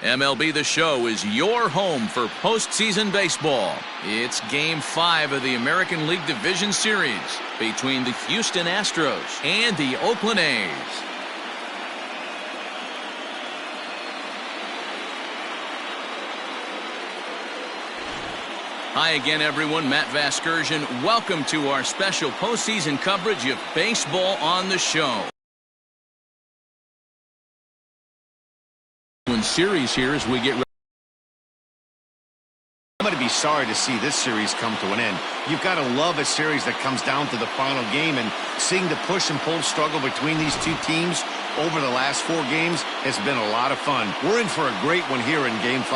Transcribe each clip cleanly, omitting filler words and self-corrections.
MLB The Show is your home for postseason baseball. It's Game 5 of the American League Division Series between the Houston Astros and the Oakland A's. Hi again, everyone. Matt Vasgersian. Welcome to our special postseason coverage of baseball on the show. Series here as we get ready. I'm going to be sorry to see this series come to an end. You've got to love a series that comes down to the final game, and seeing the push and pull struggle between these two teams over the last 4 games has been a lot of fun. We're in for a great one here in Game 5.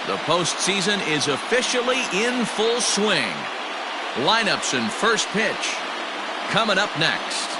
The postseason is officially in full swing. Lineups and first pitch coming up next.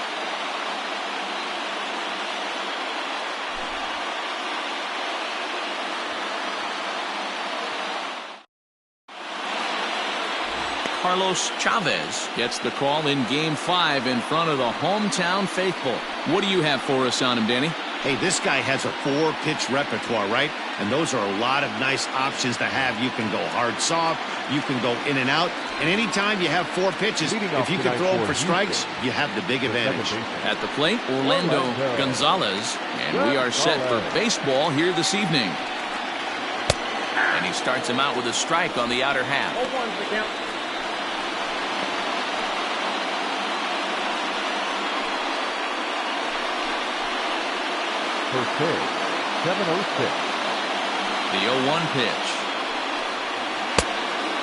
Carlos Chavez gets the call in Game 5 in front of the hometown faithful. What do you have for us on him, Danny? Hey, this guy has a 4-pitch repertoire, right? And those are a lot of nice options to have. You can go hard soft, you can go in and out, and anytime you have 4 pitches, if you can throw them for strikes, you have the big advantage. At the plate, Orlando Gonzalez, and we are set for baseball here this evening. And he starts him out with a strike on the outer half. First pitch, 7-0 The 0-1 pitch.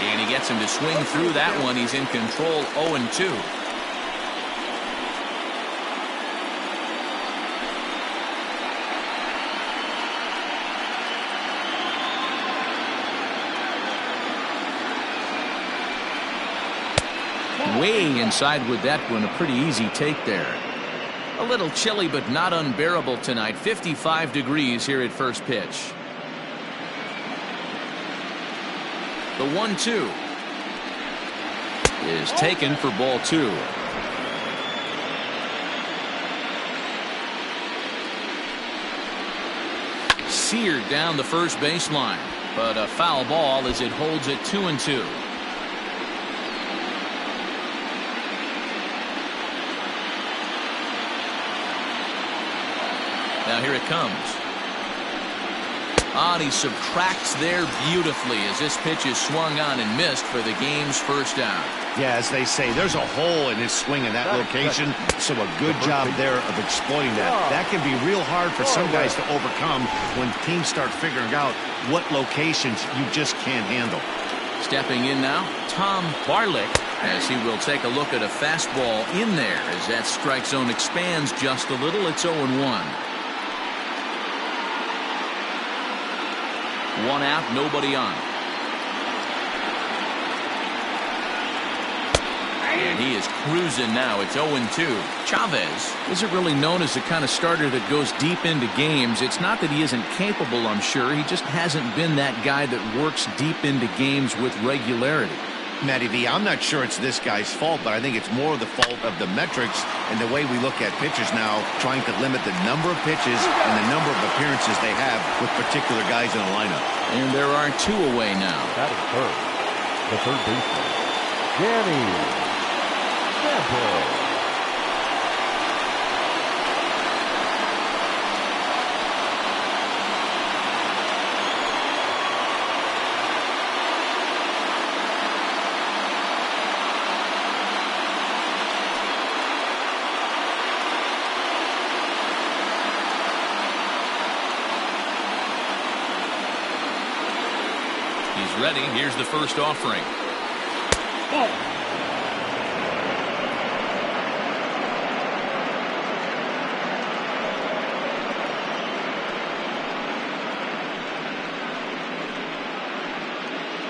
And he gets him to swing through that one. He's in control, 0-2. Way inside with that one. A pretty easy take there. A little chilly, but not unbearable tonight. 55 degrees here at first pitch. The 1-2 is taken for ball 2. Seared down the first baseline, but a foul ball as it holds it 2-2. Now here it comes. And he subtracts there beautifully as this pitch is swung on and missed for the game's first out. Yeah, as they say, there's a hole in his swing in that location, so a good job there of exploiting that. That can be real hard for some guys to overcome when teams start figuring out what locations you just can't handle. Stepping in now, Tom Barlick, as he will take a look at a fastball in there as that strike zone expands just a little. It's 0-1. 1 out, nobody on. And he is cruising now. It's 0-2. Chavez isn't really known as the kind of starter that goes deep into games. It's not that he isn't capable, I'm sure. He just hasn't been that guy that works deep into games with regularity. Matty V, I'm not sure it's this guy's fault, but I think it's more the fault of the metrics and the way we look at pitchers now, trying to limit the number of pitches and the number of appearances they have with particular guys in a lineup. And there are 2 away now. That is third. The third baseman, Danny Santos. Ready. Here's the first offering.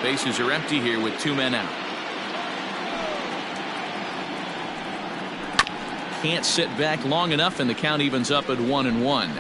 Bases are empty here with 2 men out. Can't sit back long enough, and the count evens up at 1-1.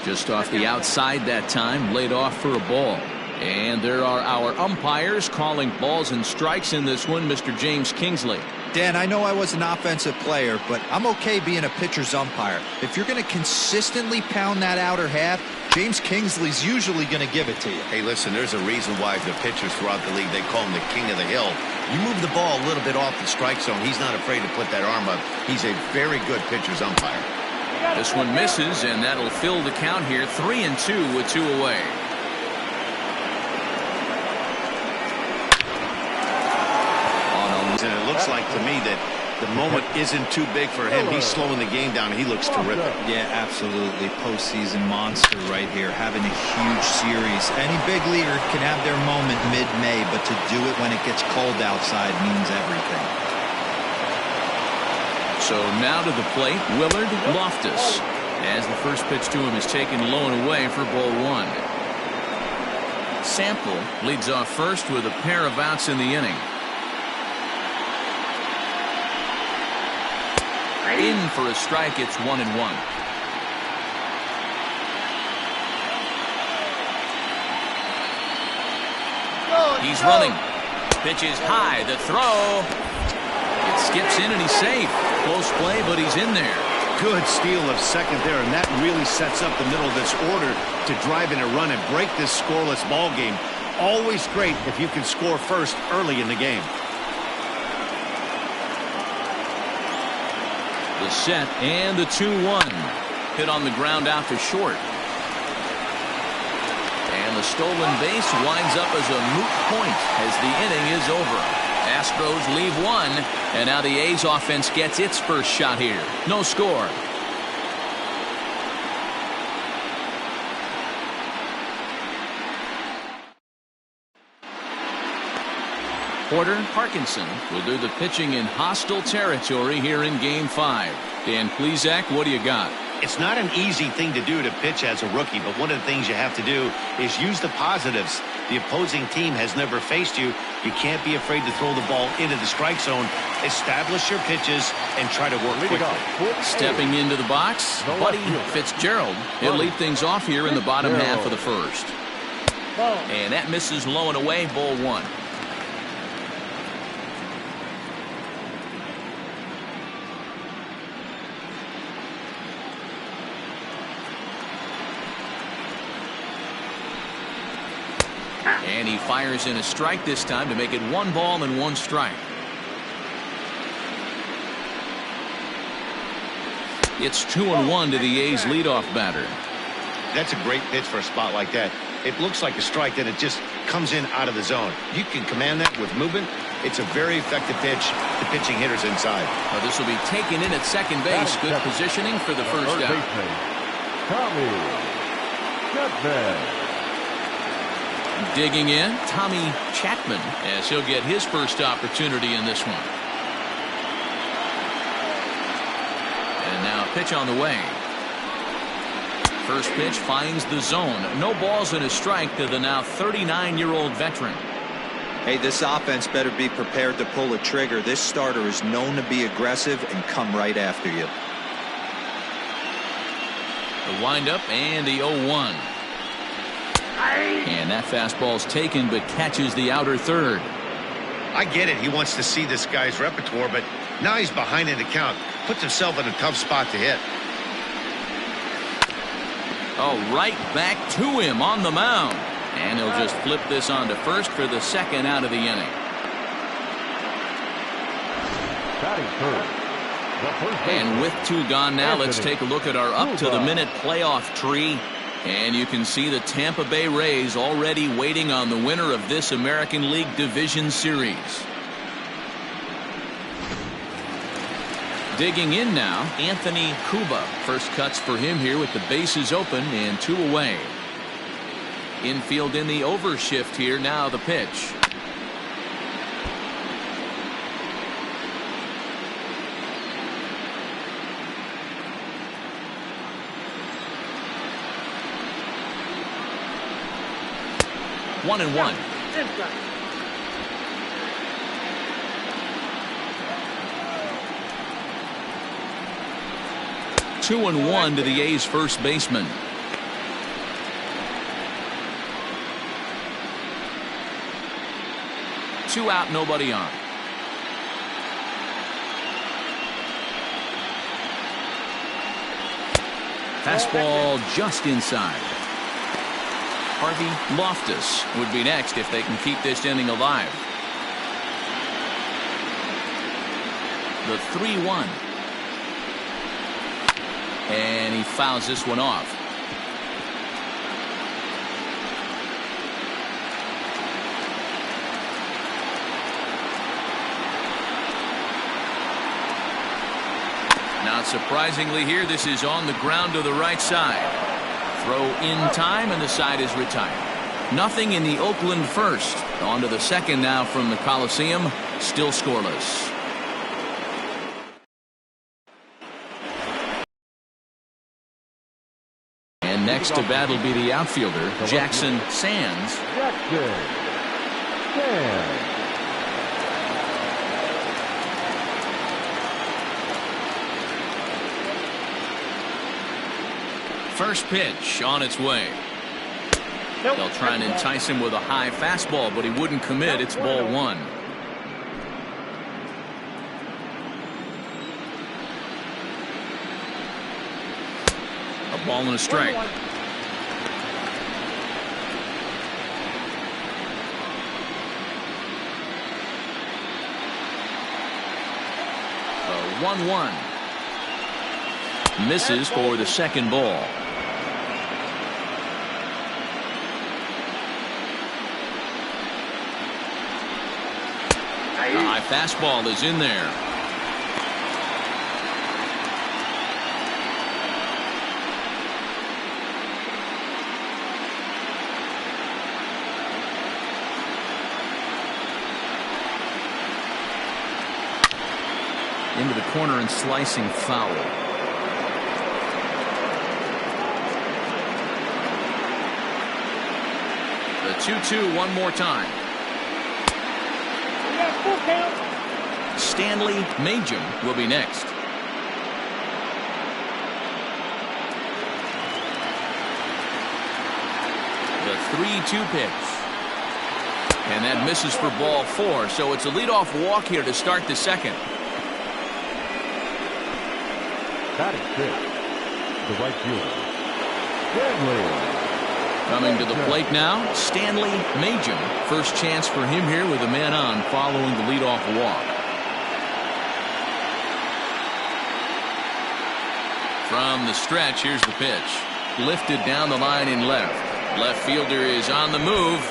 Just off the outside that time, laid off for a ball. And there are our umpires calling balls and strikes in this one, Mr. James Kingsley. Dan, I know I was an offensive player, but I'm okay being a pitcher's umpire. If you're going to consistently pound that outer half, James Kingsley's usually going to give it to you. Hey, listen, there's a reason why the pitchers throughout the league, they call him the king of the hill. You move the ball a little bit off the strike zone, he's not afraid to put that arm up. He's a very good pitcher's umpire. This one misses, and that'll fill the count here. 3-2 with 2 away. And it looks like to me that the moment isn't too big for him. He's slowing the game down. He looks terrific. Yeah, absolutely. Postseason monster right here, having a huge series. Any big leaguer can have their moment mid-May, but to do it when it gets cold outside means everything. So now to the plate, Willard Loftus, as the first pitch to him is taken low and away for ball 1. Sample leads off first with a pair of outs in the inning. In for a strike. It's 1-1. He's running. Pitch is high. The throw. It skips in and he's safe. Close play, but he's in there. Good steal of second there, and that really sets up the middle of this order to drive in a run and break this scoreless ball game. Always great if you can score first early in the game. The set and the 2-1. Hit on the ground out to short. And the stolen base winds up as a moot point as the inning is over. Astros leave 1, and now the A's offense gets its first shot here. No score. Porter Parkinson will do the pitching in hostile territory here in Game 5. Dan Plesac, what do you got? It's not an easy thing to do to pitch as a rookie, but one of the things you have to do is use the positives. The opposing team has never faced you. You can't be afraid to throw the ball into the strike zone. Establish your pitches and try to work quickly. Stepping into the box, Buddy Fitzgerald. He'll lead things off here in the bottom half of the first. And that misses low and away, ball 1. And he fires in a strike this time to make it 1 ball and 1 strike. It's 2-1 to the A's leadoff batter. That's a great pitch for a spot like that. It looks like a strike, that it just comes in out of the zone. You can command that with movement. It's a very effective pitch to pitching hitters inside. Well, this will be taken in at second base. Good positioning for the first out. Digging in, Tommy Chapman, as he'll get his first opportunity in this one. And now pitch on the way. First pitch finds the zone. No balls and a strike to the now 39-year-old veteran. Hey, this offense better be prepared to pull a trigger. This starter is known to be aggressive and come right after you. The windup and the 0-1. And that fastball's taken but catches the outer third. I get it. He wants to see this guy's repertoire, but now he's behind in the count. Puts himself in a tough spot to hit. Oh, right back to him on the mound. And he'll just flip this on to first for the second out of the inning. And with 2 gone now, let's take a look at our up-to-the-minute playoff tree. And you can see the Tampa Bay Rays already waiting on the winner of this American League Division Series. Digging in now, Anthony Kuba. First cuts for him here with the bases open and 2 away. Infield in the overshift here. Now the pitch. One and 1. Two and 1 to the A's first baseman. 2 out, nobody on. Fastball just inside. Harvey Loftus would be next if they can keep this inning alive. The 3-1. And he fouls this one off. Not surprisingly here, this is on the ground to the right side. Throw in time, and the side is retired. Nothing in the Oakland first. On to the second now from the Coliseum. Still scoreless. And next to bat will be the outfielder, Jackson Sands. First pitch on its way. They'll try and entice him with a high fastball, but he wouldn't commit. It's ball 1. A ball and a strike. A 1-1. Misses for the second ball. A high fastball is in there. Into the corner and slicing foul. The 2-2 one more time. Stanley Majum will be next. The 3-2 pitch. And that misses for ball 4. So it's a leadoff walk here to start the second. Batting fifth, the right fielder, Stanley. Coming to the plate now, Stanley Majum. First chance for him here with a man on following the leadoff walk. From the stretch, here's the pitch. Lifted down the line in left. Left fielder is on the move,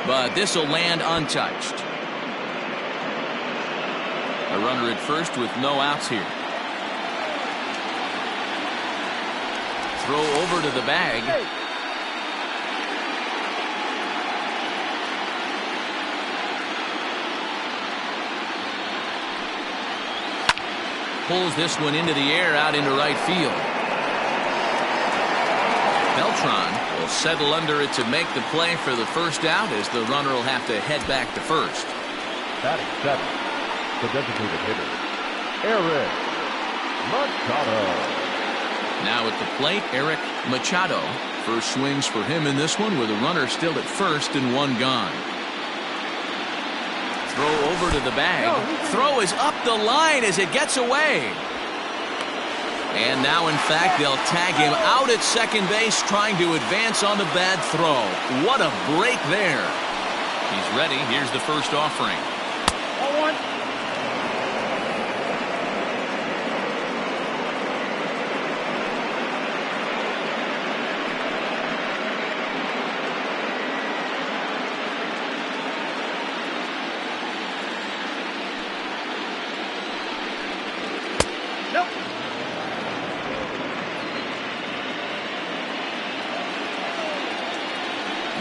but this will land untouched. A runner at first with no outs here. Throw over to the bag. Pulls this one into the air out into right field. Beltran will settle under it to make the play for the first out, as the runner will have to head back to first. Batting seventh, the designated hitter, Eric Machado. Now at the plate, Eric Machado. First swings for him in this one with a runner still at first and one gone. Throw over to the bag. Throw is up the line as it gets away. And now, in fact, they'll tag him out at second base, trying to advance on the bad throw. What a break there. He's ready. Here's the first offering. 0-1.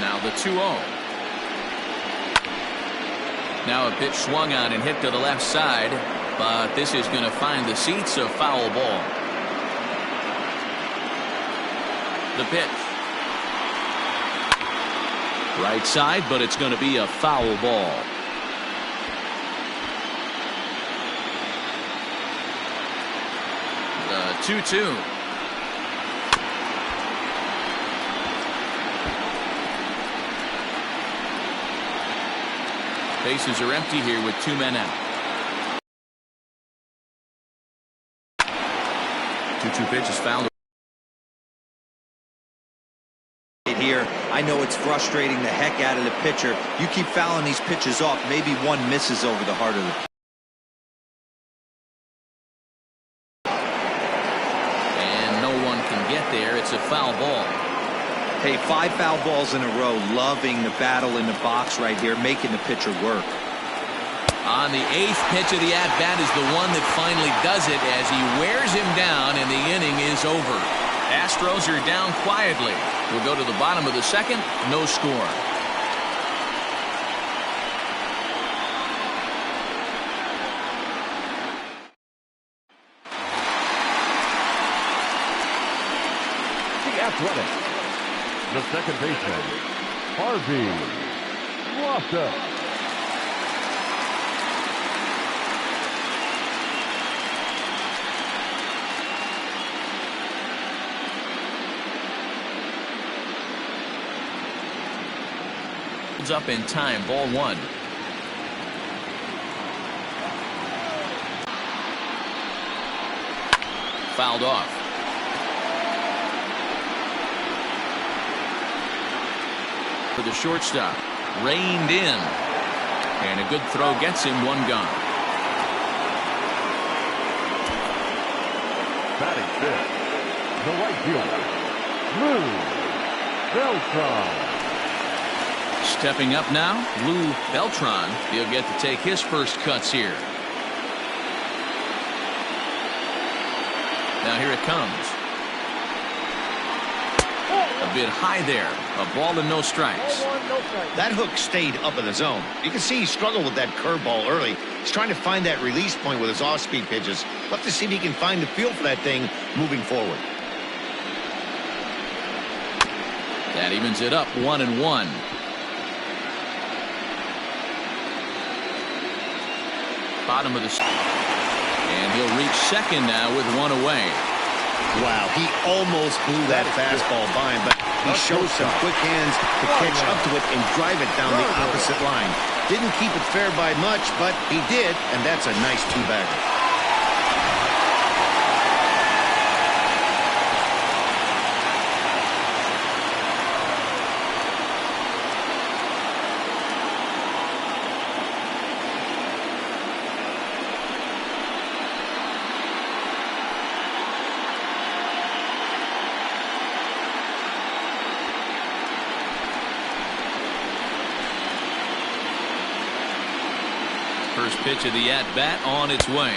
Now the 2-0. Now a pitch swung on and hit to the left side, but this is going to find the seats, a foul ball. The pitch. Right side, but it's going to be a foul ball. The 2-2. Bases are empty here with 2 men out. 2-2 pitch is fouled. Here, I know it's frustrating the heck out of the pitcher. You keep fouling these pitches off, maybe one misses over the heart of the. And no one can get there. It's a foul ball. Hey, 5 foul balls in a row. Loving the battle in the box right here, making the pitcher work. On the 8th pitch of the at-bat is the one that finally does it as he wears him down, and the inning is over. Astros are down quietly. We'll go to the bottom of the 2nd. No score. The Athletics. The second baseman, Harvey Rossa. Up in time. Ball 1. Fouled off. For the shortstop. Reined in. And a good throw gets him 1 gone. Batting fifth, the right fielder, Lou Beltran. Stepping up now, Lou Beltran. He'll get to take his first cuts here. Now here it comes. A bit high there. A ball and no strikes. That hook stayed up in the zone. You can see he struggled with that curveball early. He's trying to find that release point with his off-speed pitches. Love to see if he can find the feel for that thing moving forward. That evens it up 1-1. Bottom of the, and he'll reach second now with 1 away. Wow, he almost blew that fastball by him, but he showed some quick hands to catch up to it and drive it down the opposite line. Didn't keep it fair by much, but he did, and that's a nice 2-bagger. First pitch of the at-bat on its way.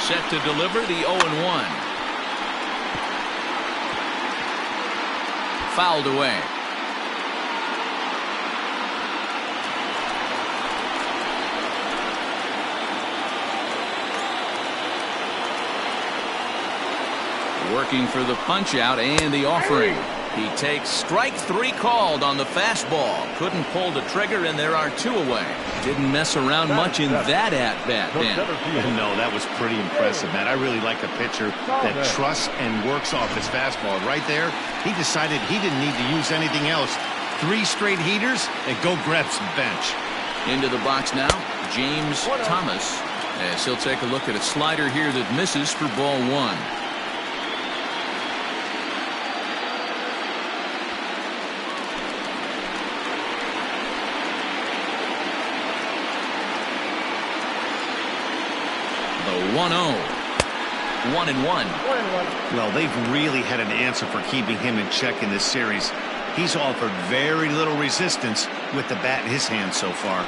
Set to deliver the 0-1. Fouled away. Working for the punch out and the offering. He takes strike 3 called on the fastball. Couldn't pull the trigger, and there are 2 away. Didn't mess around much in that at-bat, Ben. No, that was pretty impressive, man. I really like a pitcher that trusts and works off his fastball. Right there, he decided he didn't need to use anything else. 3 straight heaters, and go grab some bench. Into the box now, James Thomas. As he'll take a look at a slider here that misses for ball 1. The 1-0. 1-1. Well, they've really had an answer for keeping him in check in this series. He's offered very little resistance with the bat in his hand so far.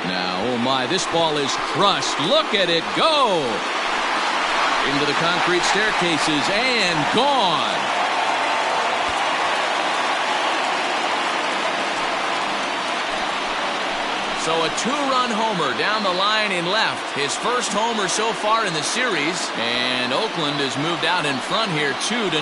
Now, oh my, this ball is crushed. Look at it go. Into the concrete staircases and gone. So a two-run homer down the line in left. His first homer so far in the series. And Oakland has moved out in front here 2-0.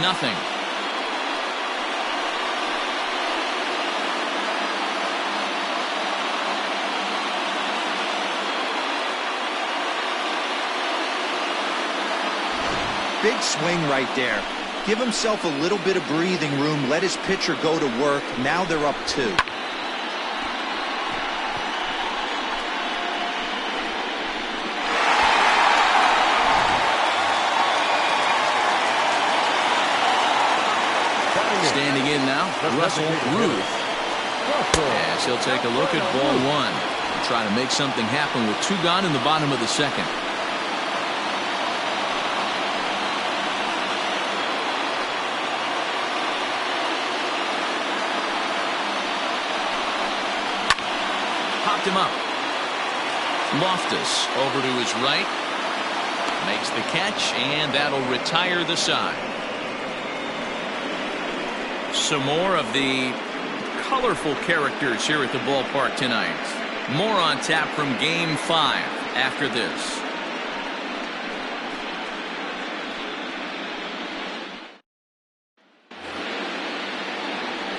Big swing right there. Give himself a little bit of breathing room. Let his pitcher go to work. Now they're up 2. Standing in now, Russell Ruth. Yes, he'll take a look at ball 1. And try to make something happen with 2 gone in the bottom of the second. Popped him up. Loftus over to his right. Makes the catch, and that'll retire the side. Some more of the colorful characters here at the ballpark tonight. More on tap from Game 5 after this.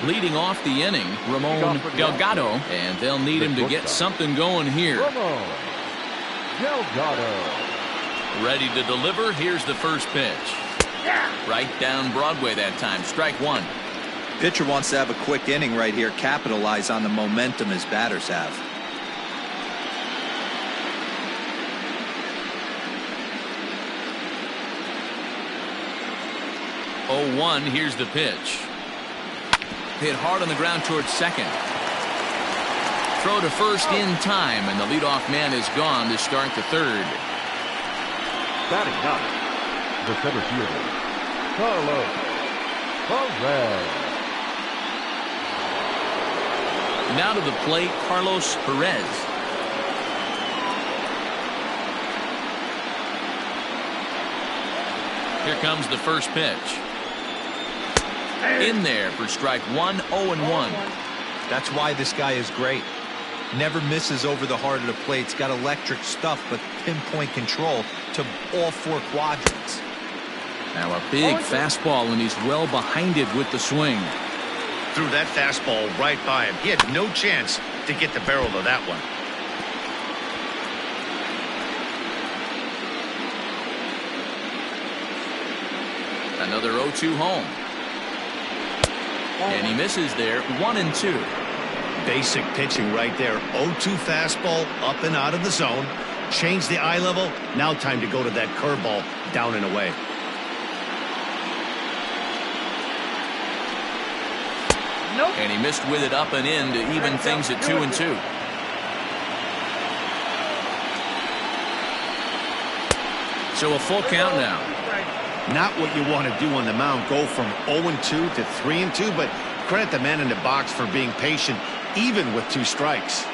Leading off the inning, Ramon Delgado, and they'll need him to get something going here. Ramon Delgado. Ready to deliver. Here's the first pitch. Right down Broadway that time. Strike 1. Pitcher wants to have a quick inning right here. Capitalize on the momentum his batters have. 0-1. Here's the pitch. Hit hard on the ground towards second. Throw to first in time, and the leadoff man is gone to start the third. Batting ninth, the center fielder, Carlos Perez. Now to the plate, Carlos Perez. Here comes the first pitch. In there for strike 1, 0-1. That's why this guy is great. Never misses over the heart of the plate. He's got electric stuff, but pinpoint control to all 4 quadrants. Now a big fastball, and he's well behind it with the swing. Threw that fastball right by him. He had no chance to get the barrel of that one. Another 0-2 home. And he misses there. 1-2. Basic pitching right there. 0-2 fastball up and out of the zone. Change the eye level. Now time to go to that curveball down and away. Nope. And he missed with it up and in to even things at 2-2. So a full count now. Not what you want to do on the mound. Go from 0-2 to 3-2, but credit the man in the box for being patient, even with 2 strikes.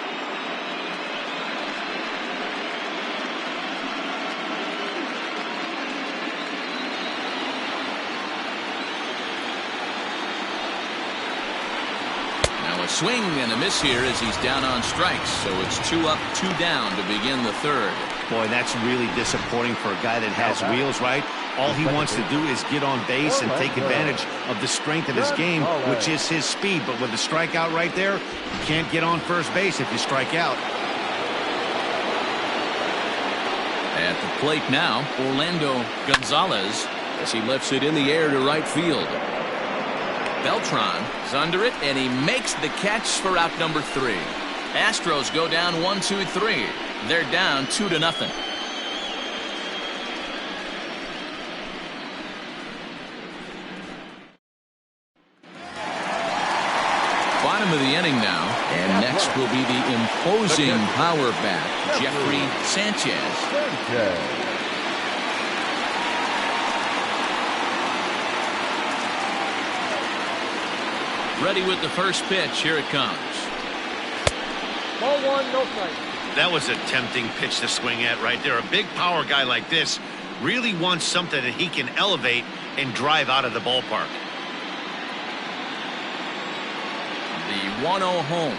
Now a swing and a miss here as he's down on strikes. So it's 2 up, 2 down to begin the third. Boy, that's really disappointing for a guy that has wheels, right? All he wants to do is get on base and take advantage of the strength of his game, which is his speed. But with the strikeout right there, you can't get on first base if you strike out. At the plate now, Orlando Gonzalez, as he lifts it in the air to right field. Beltran is under it, and he makes the catch for out number 3. Astros go down 1-2-3. They're down 2-0. Bottom of the inning now, and next will be the imposing power bat, Jeffrey Sanchez. Ready with the first pitch. Here it comes. Ball 1, no strike. That was a tempting pitch to swing at right there. A big power guy like this really wants something that he can elevate and drive out of the ballpark. The 1-0 home.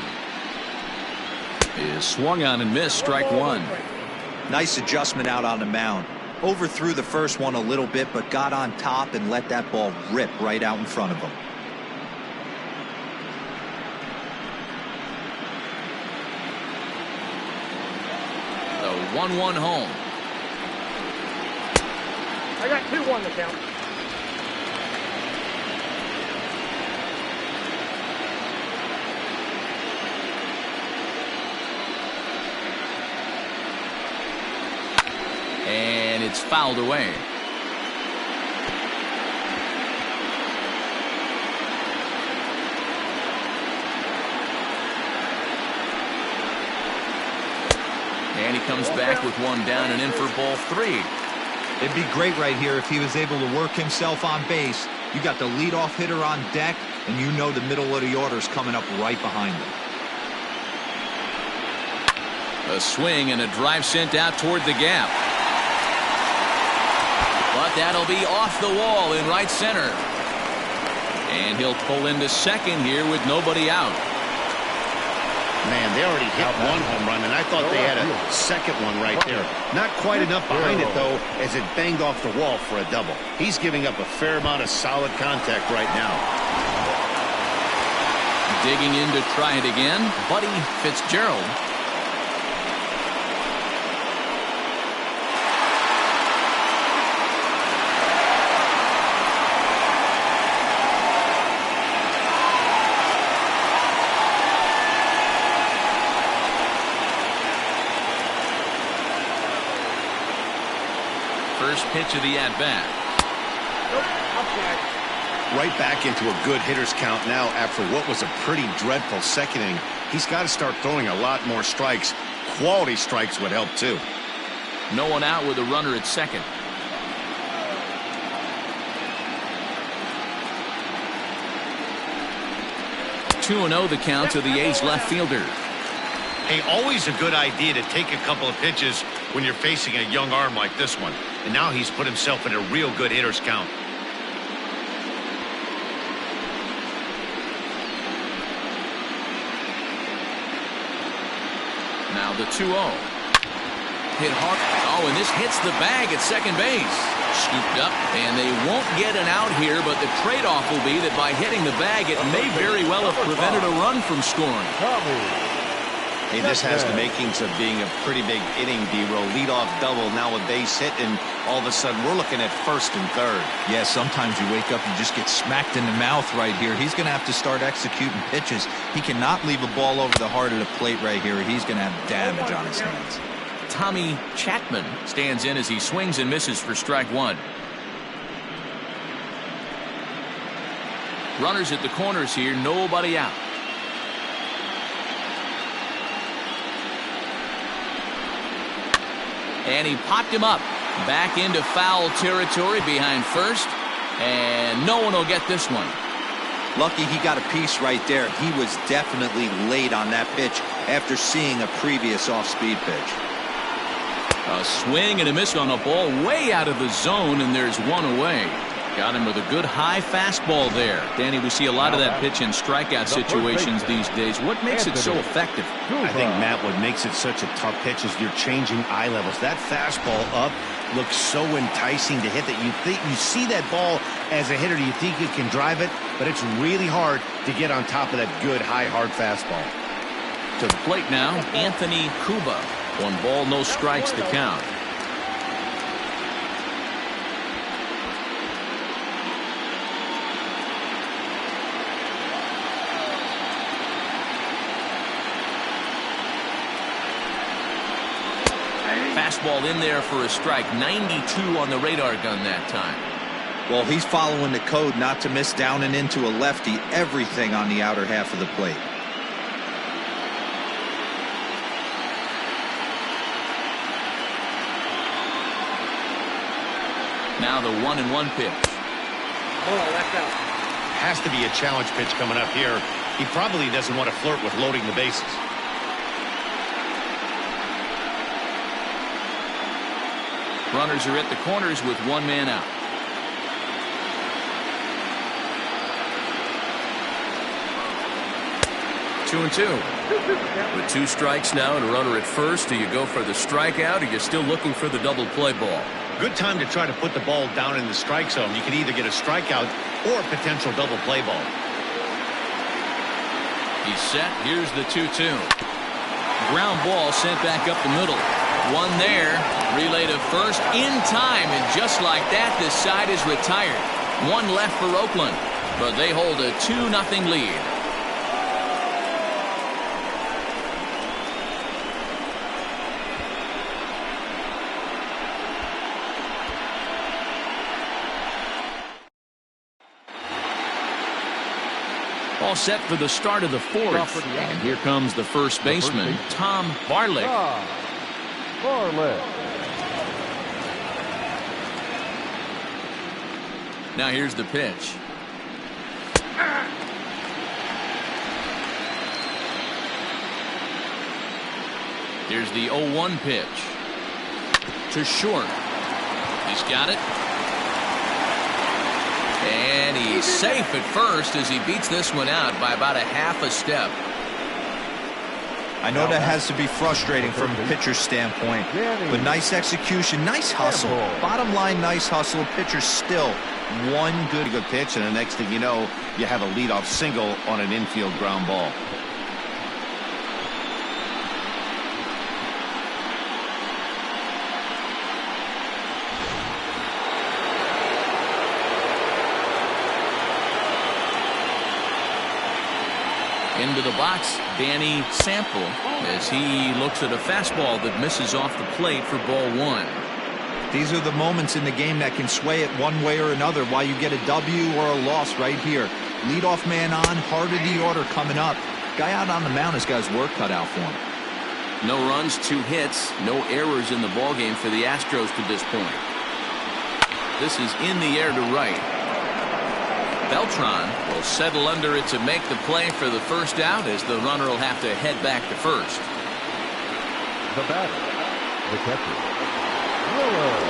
is swung on and missed. Strike one. Nice adjustment out on the mound. Overthrew the first one a little bit, but got on top and let that ball rip right out in front of him. The 1-1 home. I got 2-1 to count. And it's fouled away. And he comes back with one down and in for ball 3. It'd be great right here if he was able to work himself on base. You got the leadoff hitter on deck, and you know the middle of the order is coming up right behind him. A swing and a drive sent out toward the gap. But that'll be off the wall in right center. And he'll pull into second here with nobody out. Man, they already hit one home run, and I thought they had a second one right there. Not quite enough behind it, though, as it banged off the wall for a double. He's giving up a fair amount of solid contact right now. Digging in to try it again, Buddy Fitzgerald. First pitch of the at-bat. Right back into a good hitter's count now after what was a pretty dreadful second inning. He's got to start throwing a lot more strikes. Quality strikes would help, too. No one out with a runner at second. Two 2-0 the count to the A's left fielder. Hey, always a good idea to take a couple of pitches when you're facing a young arm like this one. And now he's put himself in a real good hitter's count. Now the 2-0. Hit hard. Oh, and this hits the bag at second base. Scooped up, and they won't get an out here, but the trade-off will be that by hitting the bag, it may very well have prevented a run from scoring. Hey, this has the makings of being a pretty big inning, D-Roll. Leadoff double, now a base hit, and all of a sudden we're looking at first and third. Yeah, sometimes you wake up and just get smacked in the mouth right here. He's going to have to start executing pitches. He cannot leave a ball over the heart of the plate right here. He's going to have damage on his hands. Tommy Chapman stands in as he swings and misses for strike one. Runners at the corners here, nobody out. And he popped him up back into foul territory behind first, and no one will get this one. Lucky he got a piece right there. He was definitely late on that pitch after seeing a previous off-speed pitch. A swing and a miss on a ball way out of the zone, and there's one away. Got him with a good high fastball there. Danny, we see a lot of that pitch in strikeout situations these days. What makes it so effective? I think, Matt, what makes it such a tough pitch is you're changing eye levels. That fastball up looks so enticing to hit that you see that ball as a hitter, you think you can drive it, but it's really hard to get on top of that good high hard fastball. To the plate now, Anthony Kuba. 1 ball, no strikes to count. Fastball in there for a strike. 92 on the radar gun that time. Well, he's following the code not to miss down and into a lefty. Everything on the outer half of the plate. Now the 1-1 pitch. Oh, that's out. Has to be a challenge pitch coming up here. He probably doesn't want to flirt with loading the bases. Runners are at the corners with 1 man out. 2-2. With 2 strikes now and a runner at first, do you go for the strikeout, or you're still looking for the double play ball? Good time to try to put the ball down in the strike zone. You can either get a strikeout or a potential double play ball. He's set. Here's the 2-2. Ground ball sent back up the middle. One there. Relay to first in time, and just like that, this side is retired. One left for Oakland, but they hold a 2-0 lead. All set for the start of the 4th. And here comes the first baseman, Tom Barlick. Now here's the pitch. Here's the 0-1 pitch. To short. He's got it. And he's safe at first as he beats this one out by about a half a step. I know that has to be frustrating from a pitcher's standpoint, but nice execution, nice hustle. Bottom line, nice hustle. Pitcher still one good pitch, and the next thing you know, you have a leadoff single on an infield ground ball. Into the box, Danny Sample, as he looks at a fastball that misses off the plate for ball 1. These are the moments in the game that can sway it one way or another, why you get a W or a loss right here. Leadoff man on, heart of the order coming up. Guy out on the mound has got his work cut out for him. No runs, 2 hits, no errors in the ballgame for the Astros to this point. This is in the air to right. Beltran will settle under it to make the play for the first out, as the runner will have to head back to first. The batter, the catcher.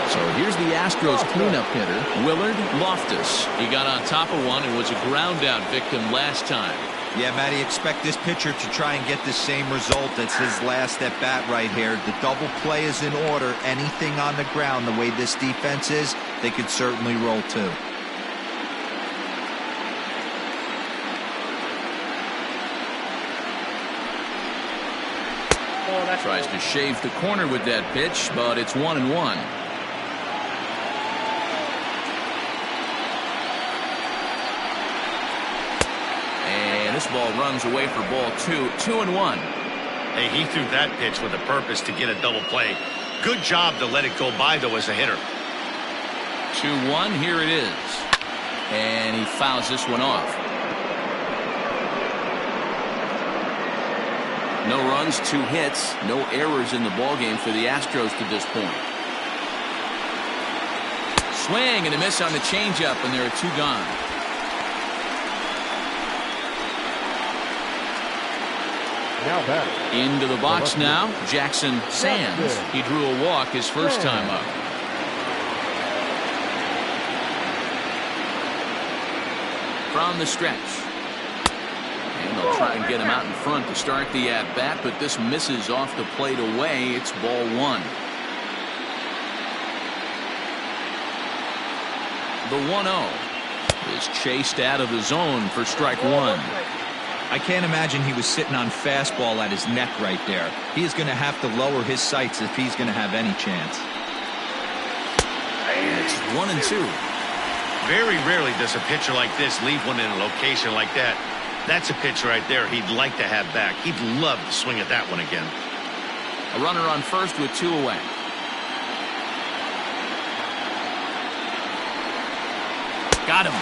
So here's the Astros cleanup hitter, Willard Loftus. He got on top of one and was a ground out victim last time. Yeah, Matty, expect this pitcher to try and get the same result. That's his last at bat right here. The double play is in order. Anything on the ground, the way this defense is, they could certainly roll too. Tries to shave the corner with that pitch, but it's 1-1. And this ball runs away for ball 2. 2-1. Hey, he threw that pitch with a purpose to get a double play. Good job to let it go by, though, as a hitter. 2-1. Here it is. And he fouls this one off. No runs, 2 hits, no errors in the ballgame for the Astros to this point. Swing and a miss on the changeup, and there are 2 gone. Now batter. Into the box now, Jackson Sands. He drew a walk his first time up. From the stretch. And they'll try and get him out in front to start the at-bat, but this misses off the plate away. It's ball 1. The 1-0 is chased out of the zone for strike 1. I can't imagine he was sitting on fastball at his neck right there. He is going to have to lower his sights if he's going to have any chance. And it's 1-2. Very rarely does a pitcher like this leave one in a location like that. That's a pitch right there he'd like to have back. He'd love to swing at that one again. A runner on first with 2 away. Got him.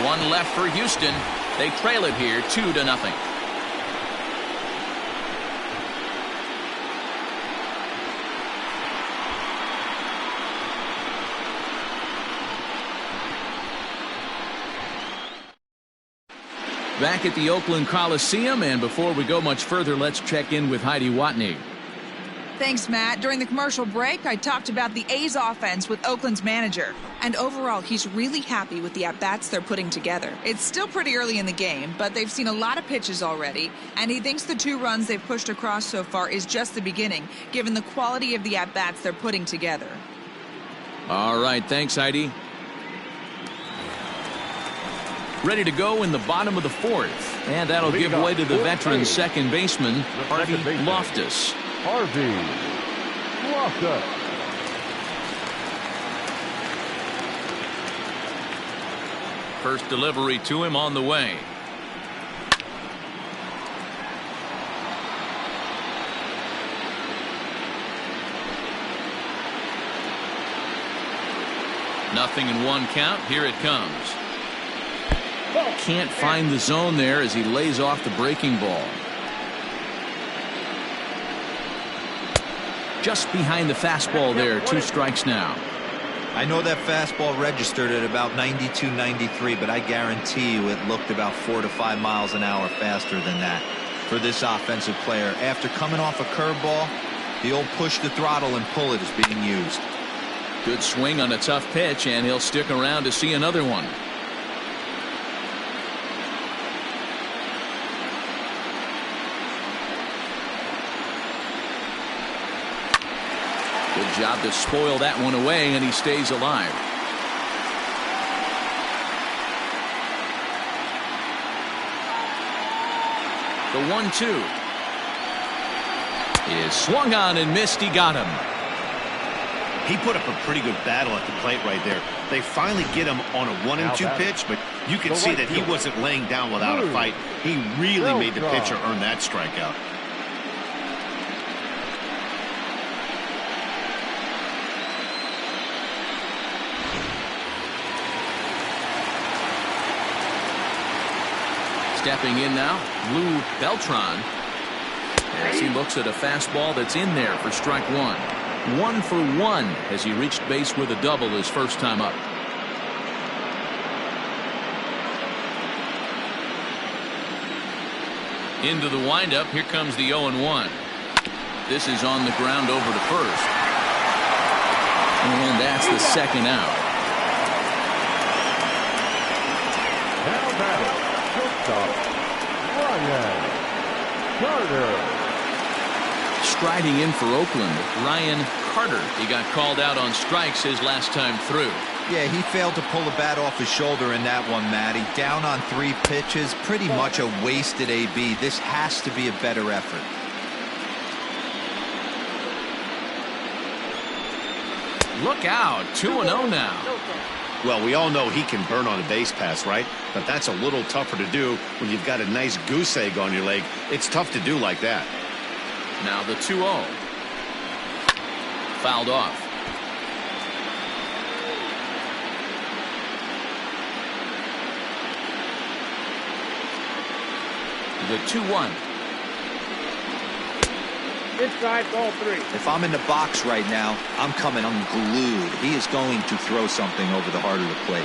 One left for Houston. They trail it here 2-0. Back at the Oakland Coliseum, and before we go much further, let's check in with Heidi Watney. Thanks, Matt. During the commercial break, I talked about the A's offense with Oakland's manager. And overall, he's really happy with the at-bats they're putting together. It's still pretty early in the game, but they've seen a lot of pitches already. And he thinks the 2 runs they've pushed across so far is just the beginning, given the quality of the at-bats they're putting together. All right, thanks, Heidi. Ready to go in the bottom of the 4th. And that'll give way to the veteran second baseman, Harvey Loftus. Harvey Loftus. First delivery to him on the way. Nothing in 1 count. Here it comes. Can't find the zone there as he lays off the breaking ball. Just behind the fastball there. 2 strikes now. I know that fastball registered at about 92, 93, but I guarantee you it looked about 4 to 5 miles an hour faster than that for this offensive player. After coming off a curveball, the old push the throttle and pull it is being used. Good swing on a tough pitch, and he'll stick around to see another one. Good job to spoil that one away, and he stays alive. The 1-2 is swung on and missed. He got him. He put up a pretty good battle at the plate right there. They finally get him on a 1-2 pitch, but you can see that he wasn't laying down without a fight. He really made the pitcher earn that strikeout. Stepping in now, Lou Beltran, as he looks at a fastball that's in there for strike 1. 1 for 1 as he reached base with a double his first time up. Into the windup. Here comes the 0-1. This is on the ground over to first. And that's the second out. Now batting, shortstop, Ryan Carter. Striding in for Oakland, Ryan Carter. He got called out on strikes his last time through. Yeah, he failed to pull the bat off his shoulder in that one, Matty. Down on 3 pitches, pretty much a wasted AB. This has to be a better effort. Look out, 2-0 now. Well, we all know he can burn on a base pass, right? But that's a little tougher to do when you've got a nice goose egg on your leg. It's tough to do like that. Now the 2-0. Fouled off. The 2-1. Inside ball 3. If I'm in the box right now, I'm coming unglued. He is going to throw something over the heart of the plate.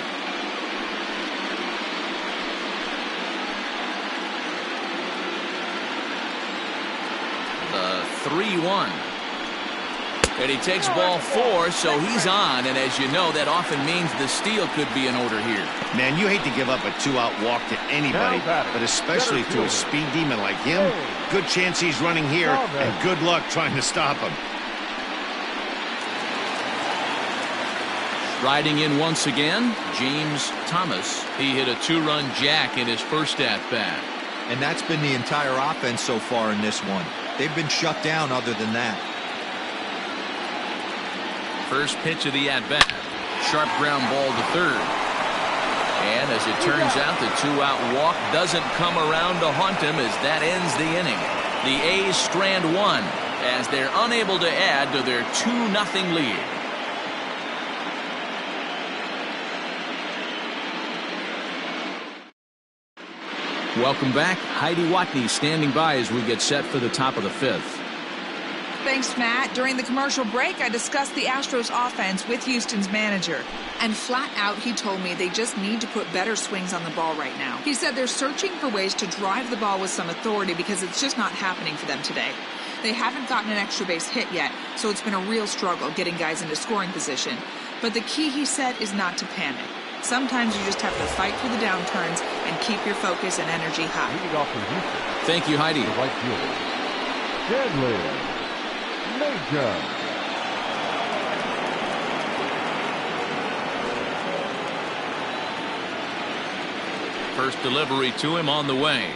The 3-1. And he takes ball 4, so he's on. And as you know, that often means the steal could be in order here. Man, you hate to give up a 2-out walk to anybody, but especially to a speed demon like him. Good chance he's running here, and good luck trying to stop him. Riding in once again, James Thomas. He hit a 2-run jack in his first at-bat. And that's been the entire offense so far in this one. They've been shut down other than that. First pitch of the at-bat. Sharp ground ball to third. And as it turns out, the 2-out walk doesn't come around to haunt him as that ends the inning. The A's strand 1 as they're unable to add to their 2-0 lead. Welcome back. Heidi Watney standing by as we get set for the top of the 5th. Thanks, Matt. During the commercial break, I discussed the Astros offense with Houston's manager. And flat out, he told me they just need to put better swings on the ball right now. He said they're searching for ways to drive the ball with some authority because it's just not happening for them today. They haven't gotten an extra base hit yet, so it's been a real struggle getting guys into scoring position. But the key, he said, is not to panic. Sometimes you just have to fight through the downturns and keep your focus and energy high. Leading off for Houston. Thank you, Heidi. The right fielder, Stanley Major. First delivery to him on the way.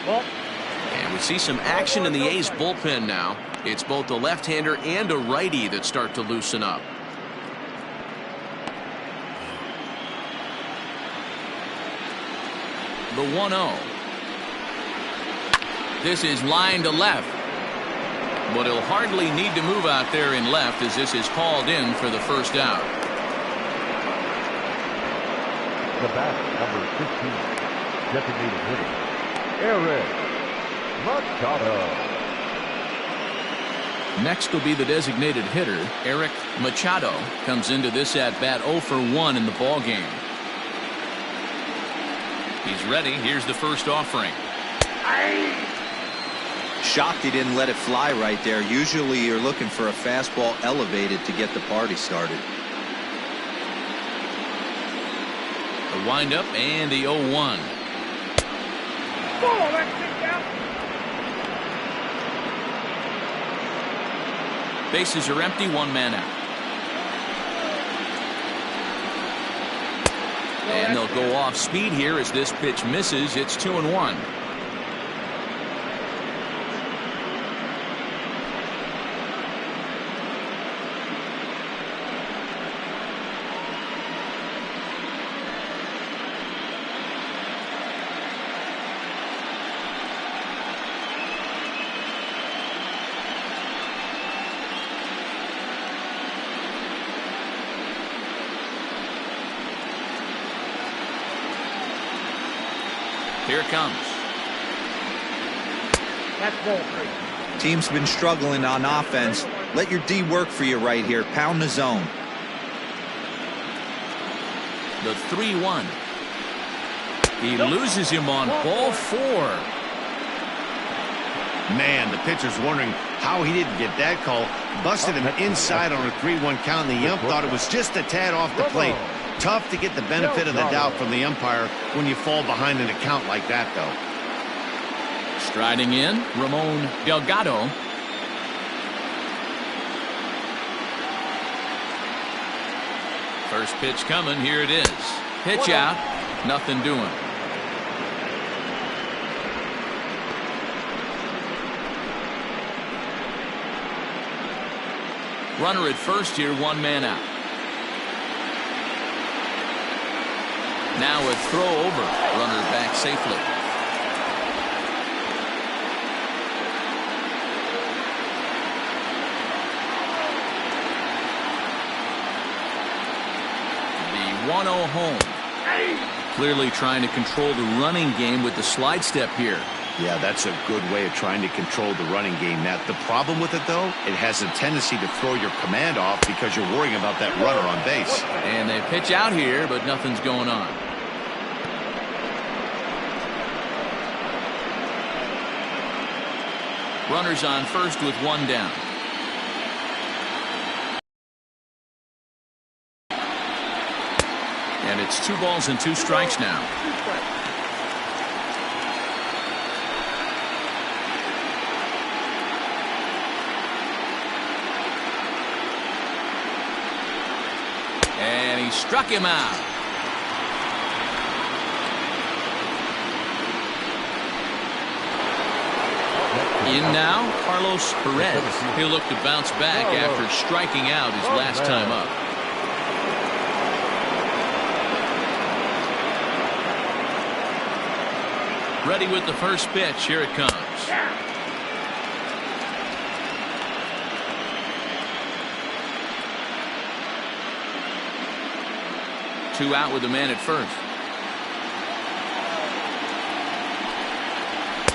And we see some action in the A's bullpen now. It's both a left-hander and a righty that start to loosen up. The 1-0. This is line to left. But he'll hardly need to move out there in left as this is called in for the first out. The bat, number 15, designated hitter, Eric Machado. Next will be the designated hitter, Eric Machado. Comes into this at-bat 0 for 1 in the ball game. He's ready. Here's the first offering. Shocked he didn't let it fly right there. Usually you're looking for a fastball elevated to get the party started. The windup and the 0-1. Bases are empty, one man out. And they'll go off speed here as this pitch misses. It's 2-1. Here it comes. That's ball 3. Team's been struggling on offense. Let your D work for you right here. Pound the zone. The 3-1. He loses him on ball 4. Man, the pitcher's wondering how he didn't get that call. Busted him inside on a 3-1 count, and the ump thought it was just a tad off the plate. Tough to get the benefit of the doubt from the umpire when you fall behind in a count like that, though. Striding in, Ramon Delgado. First pitch coming. Here it is. Pitch out. Nothing doing. Runner at first here, one man out. Now a throw over. Runner back safely. The 1-0 home. Clearly trying to control the running game with the slide step here. Yeah, that's a good way of trying to control the running game, Matt. The problem with it, though, it has a tendency to throw your command off because you're worrying about that runner on base. And they pitch out here, but nothing's going on. Runners on first with one down. And it's 2 balls and 2 strikes now. And he struck him out. In now, Carlos Perez. He'll look to bounce back after striking out his last time up. Ready with the first pitch. Here it comes. Two out with the man at first.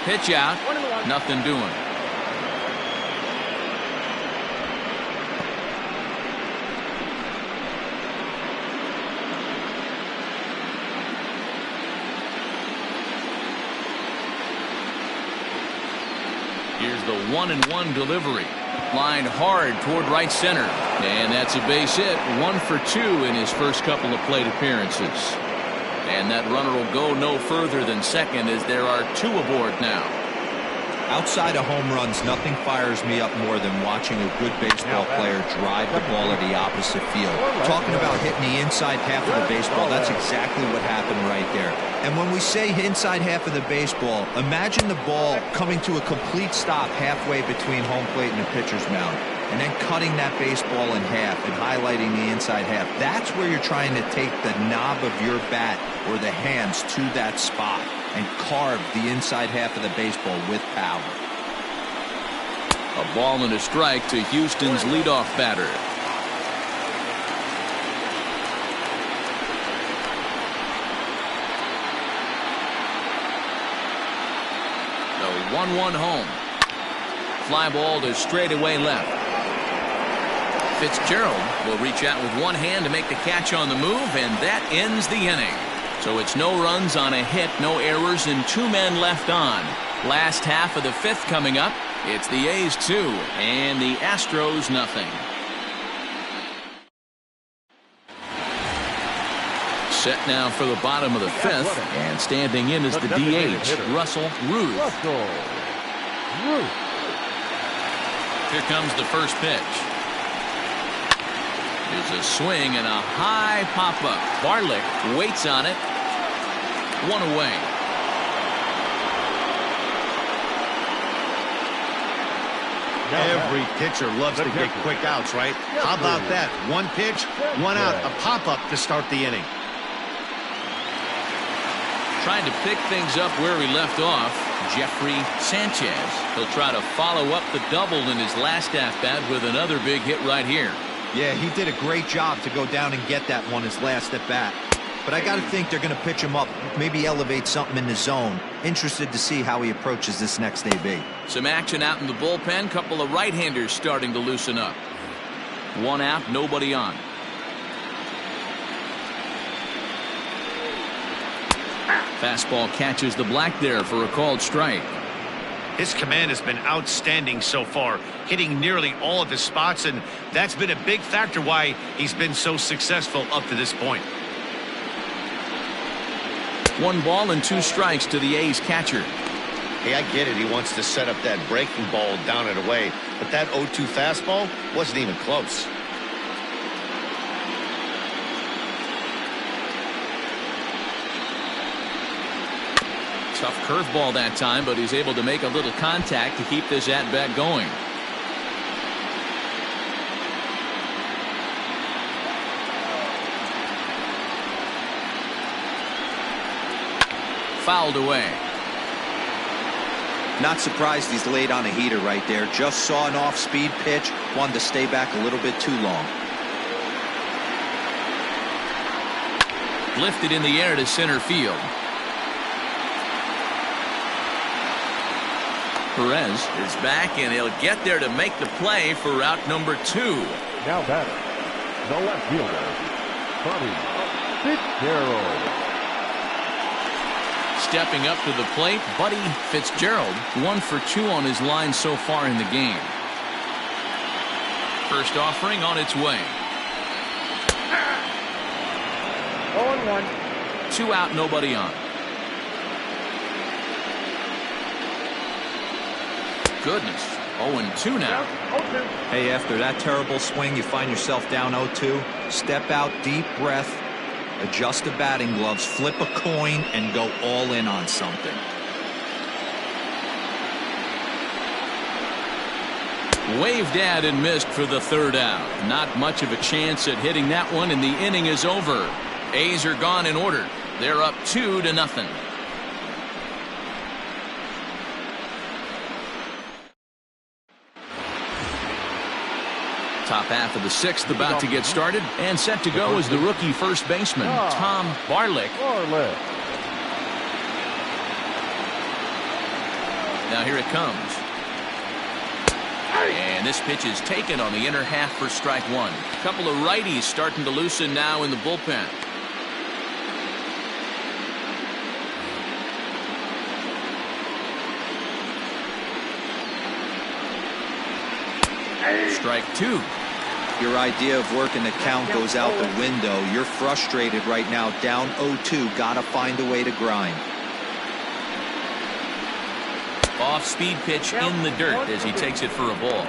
Pitch out. Nothing doing. Here's the 1-1 delivery. Lined hard toward right center. And that's a base hit. 1 for 2 in his first couple of plate appearances. And that runner will go no further than second as there are 2 aboard now. Outside of home runs, nothing fires me up more than watching a good baseball player drive the ball to the opposite field. Talking about hitting the inside half of the baseball, that's exactly what happened right there. And when we say inside half of the baseball, imagine the ball coming to a complete stop halfway between home plate and the pitcher's mound, and then cutting that baseball in half and highlighting the inside half. That's where you're trying to take the knob of your bat or the hands to that spot and carve the inside half of the baseball with power. A ball and a strike to Houston's leadoff batter. The 1-1 home. Fly ball to straightaway left. Fitzgerald will reach out with one hand to make the catch on the move, and that ends the inning. So it's no runs on a hit, no errors, and 2 men left on. Last half of the 5th coming up. It's the A's 2 and the Astros nothing. Set now for the bottom of the 5th, and standing in is the DH, Russell Ruth. Here comes the first pitch. There's a swing and a high pop-up. Barlick waits on it. 1 away. Every pitcher loves to get quick outs, right? How about that? 1 pitch, 1 out, a pop-up to start the inning. Trying to pick things up where he left off, Jeffrey Sanchez. He'll try to follow up the double in his last at-bat with another big hit right here. Yeah, he did a great job to go down and get that one his last at-bat. But I got to think they're going to pitch him up, maybe elevate something in the zone. Interested to see how he approaches this next AB. Some action out in the bullpen. Couple of right-handers starting to loosen up. 1 out, nobody on. Fastball catches the black there for a called strike. His command has been outstanding so far, hitting nearly all of his spots, and that's been a big factor why he's been so successful up to this point. 1 ball and 2 strikes to the A's catcher. Hey, I get it. He wants to set up that breaking ball down and away, but that 0-2 fastball wasn't even close. Tough curveball that time, but he's able to make a little contact to keep this at-bat going. Fouled away. Not surprised he's laid on a heater right there. Just saw an off-speed pitch. Wanted to stay back a little bit too long. Lifted in the air to center field. Perez is back, and he'll get there to make the play for route number 2. Now batter, the left fielder, Buddy Fitzgerald. Stepping up to the plate, Buddy Fitzgerald. 1 for 2 on his line so far in the game. First offering on its way. 0-1. 2 out, nobody on. Goodness, 0-2 now. 0-2. Hey, after that terrible swing, you find yourself down 0-2. Step out, deep breath, adjust the batting gloves, flip a coin, and go all in on something. Waved at and missed for the 3rd out. Not much of a chance at hitting that one, and the inning is over. A's are gone in order. They're up 2-0. Top half of the 6th about to get started, and set to go is the rookie first baseman, Tom Barlick. Now here it comes. And this pitch is taken on the inner half for strike 1. Couple of righties starting to loosen now in the bullpen. Strike two. Your idea of working the count goes out the window. You're frustrated right now, down 0-2. Gotta find a way to grind. Off-speed pitch in the dirt as he takes it for a ball.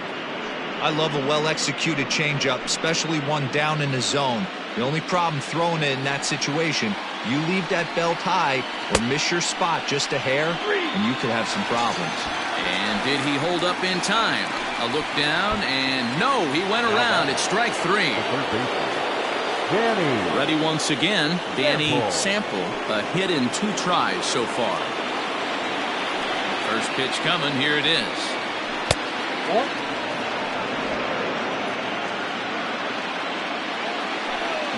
I love a well-executed changeup, especially one down in the zone. The only problem throwing it in that situation, you leave that belt high or miss your spot just a hair, and you could have some problems. And did he hold up in time? A look down, and no, he went around. It's strike three. Ready once again, Danny Sample. A hit in 2 tries so far. First pitch coming, here it is.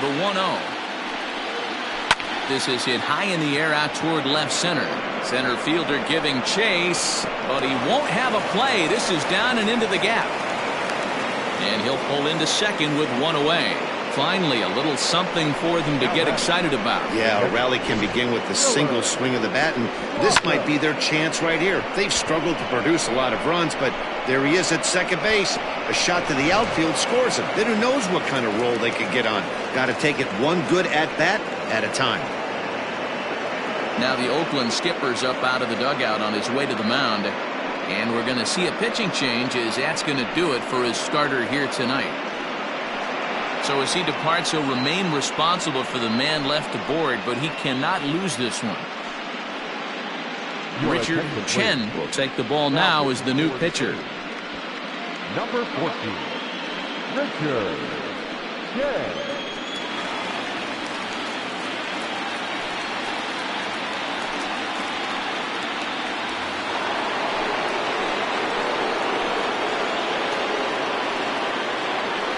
The 1-0. This is hit high in the air out toward left center. Center fielder giving chase, but he won't have a play. This is down and into the gap. And he'll pull into second with 1 away. Finally, a little something for them to get excited about. Yeah, a rally can begin with the single swing of the bat, and this might be their chance right here. They've struggled to produce a lot of runs, but there he is at second base. A shot to the outfield scores him. Then who knows what kind of roll they could get on. Got to take it one good at-bat at a time. Now the Oakland skipper's up out of the dugout on his way to the mound. And we're going to see a pitching change as that's going to do it for his starter here tonight. So as he departs, he'll remain responsible for the man left aboard, but he cannot lose this one. Richard Chen will take the ball now as the new pitcher. Number 14, Richard Chen.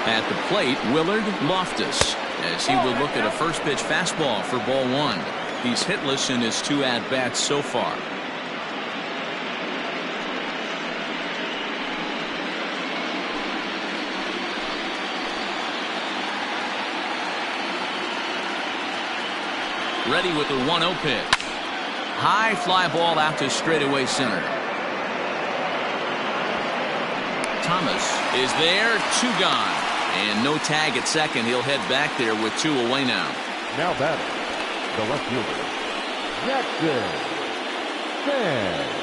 At the plate, Willard Loftus, as he will look at a first pitch fastball for ball 1. He's hitless in his 2 at-bats so far. Ready with the 1-0 pitch. High fly ball out to straightaway center. Thomas is there, 2 gone. And no tag at second. He'll head back there with 2 away now. Now batting, the left fielder, Jackson Sands.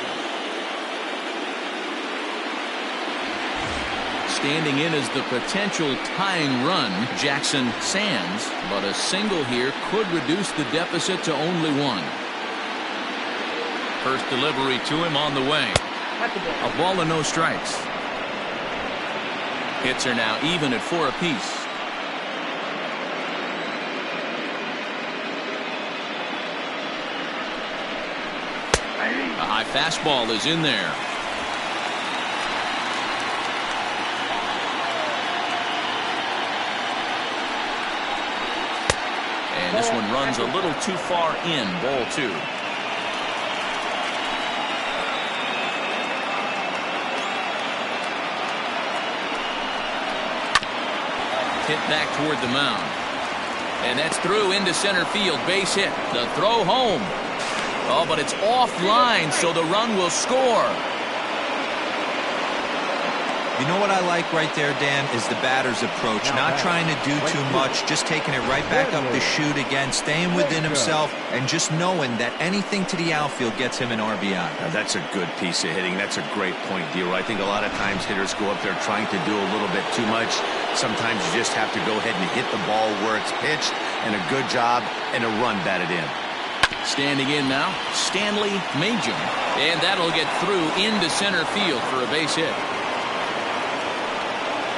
Standing in as the potential tying run, Jackson Sands. But a single here could reduce the deficit to only 1. First delivery to him on the way. A ball and no strikes. Hits are now even at 4 apiece. A high fastball is in there. And this one runs a little too far in, ball 2. Hit back toward the mound. And that's through into center field. Base hit. The throw home. Oh, but it's offline, so the run will score. You know what I like right there, Dan, is the batter's approach. Not trying to do too much, just taking it right back up the chute again, staying within himself, and just knowing that anything to the outfield gets him an RBI. Now, that's a good piece of hitting. That's a great point, Dero. I think a lot of times hitters go up there trying to do a little bit too much. Sometimes you just have to go ahead and hit the ball where it's pitched, and a good job and a run batted in. Standing in now, Stanley Majum. And that'll get through into center field for a base hit.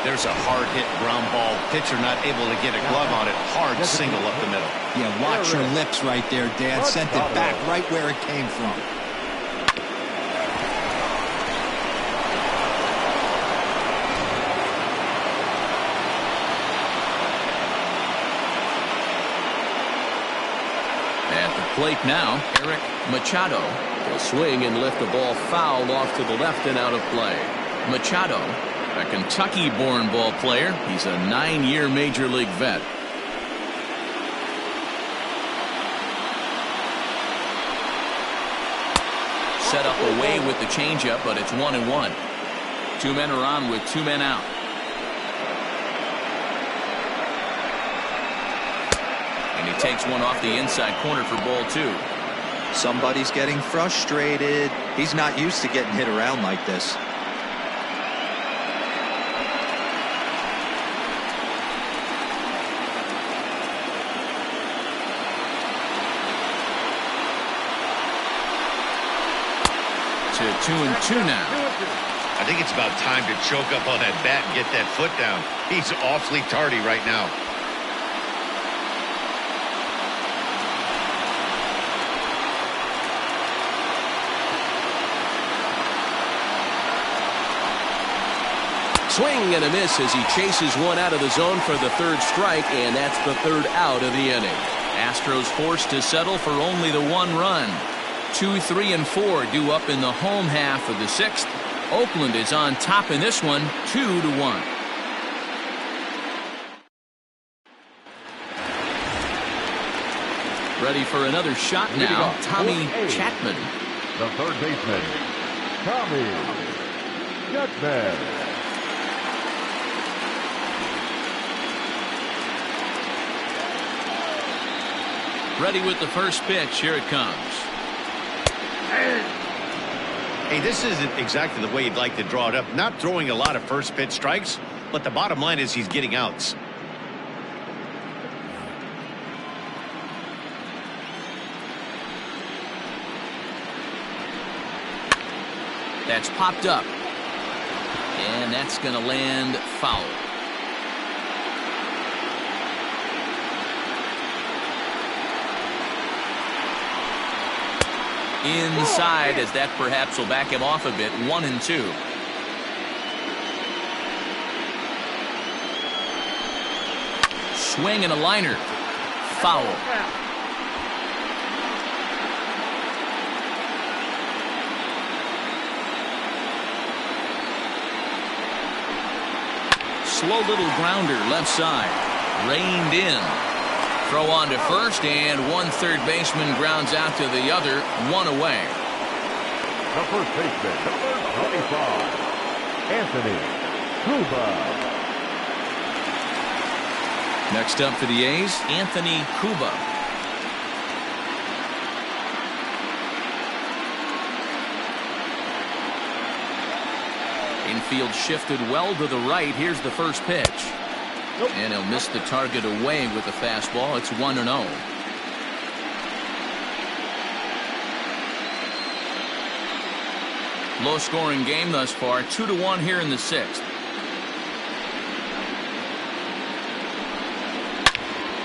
There's a hard hit ground ball. Pitcher not able to get a glove on it. Hard single up the middle. Yeah, watch your lips right there, Dan. Sent it back right where it came from. At the plate now, Eric Machado will swing and lift the ball foul off to the left and out of play. Machado, a Kentucky-born ball player. He's a 9-year Major League vet. Set up away with the changeup, but it's 1-1. 2 men are on with 2 men out. And he takes one off the inside corner for ball 2. Somebody's getting frustrated. He's not used to getting hit around like this. To 2-2 now. I think it's about time to choke up on that bat and get that foot down. He's awfully tardy right now. Swing and a miss as he chases one out of the zone for the 3rd strike, and that's the 3rd out of the inning. Astros forced to settle for only the 1 run. 2, 3, and 4 due up in the home half of the 6th. Oakland is on top in this one, 2-1. Ready for another shot now, Tommy Chapman. The third baseman, Tommy Chapman. Ready with the first pitch. Here it comes. Hey, this isn't exactly the way you'd like to draw it up. Not throwing a lot of first pitch strikes, but the bottom line is he's getting outs. That's popped up. And that's going to land foul. Inside, as that perhaps will back him off a bit. 1-2. Swing and a liner. Foul. Slow little grounder left side. Reined in. Throw on to first, and one third baseman grounds out to the other. 1 away. The first baseman, number 25, Anthony Kuba. Next up for the A's, Anthony Kuba. Infield shifted well to the right. Here's the first pitch. And he'll miss the target away with the fastball. It's 1-0. Low scoring game thus far. 2-1 here in the 6th.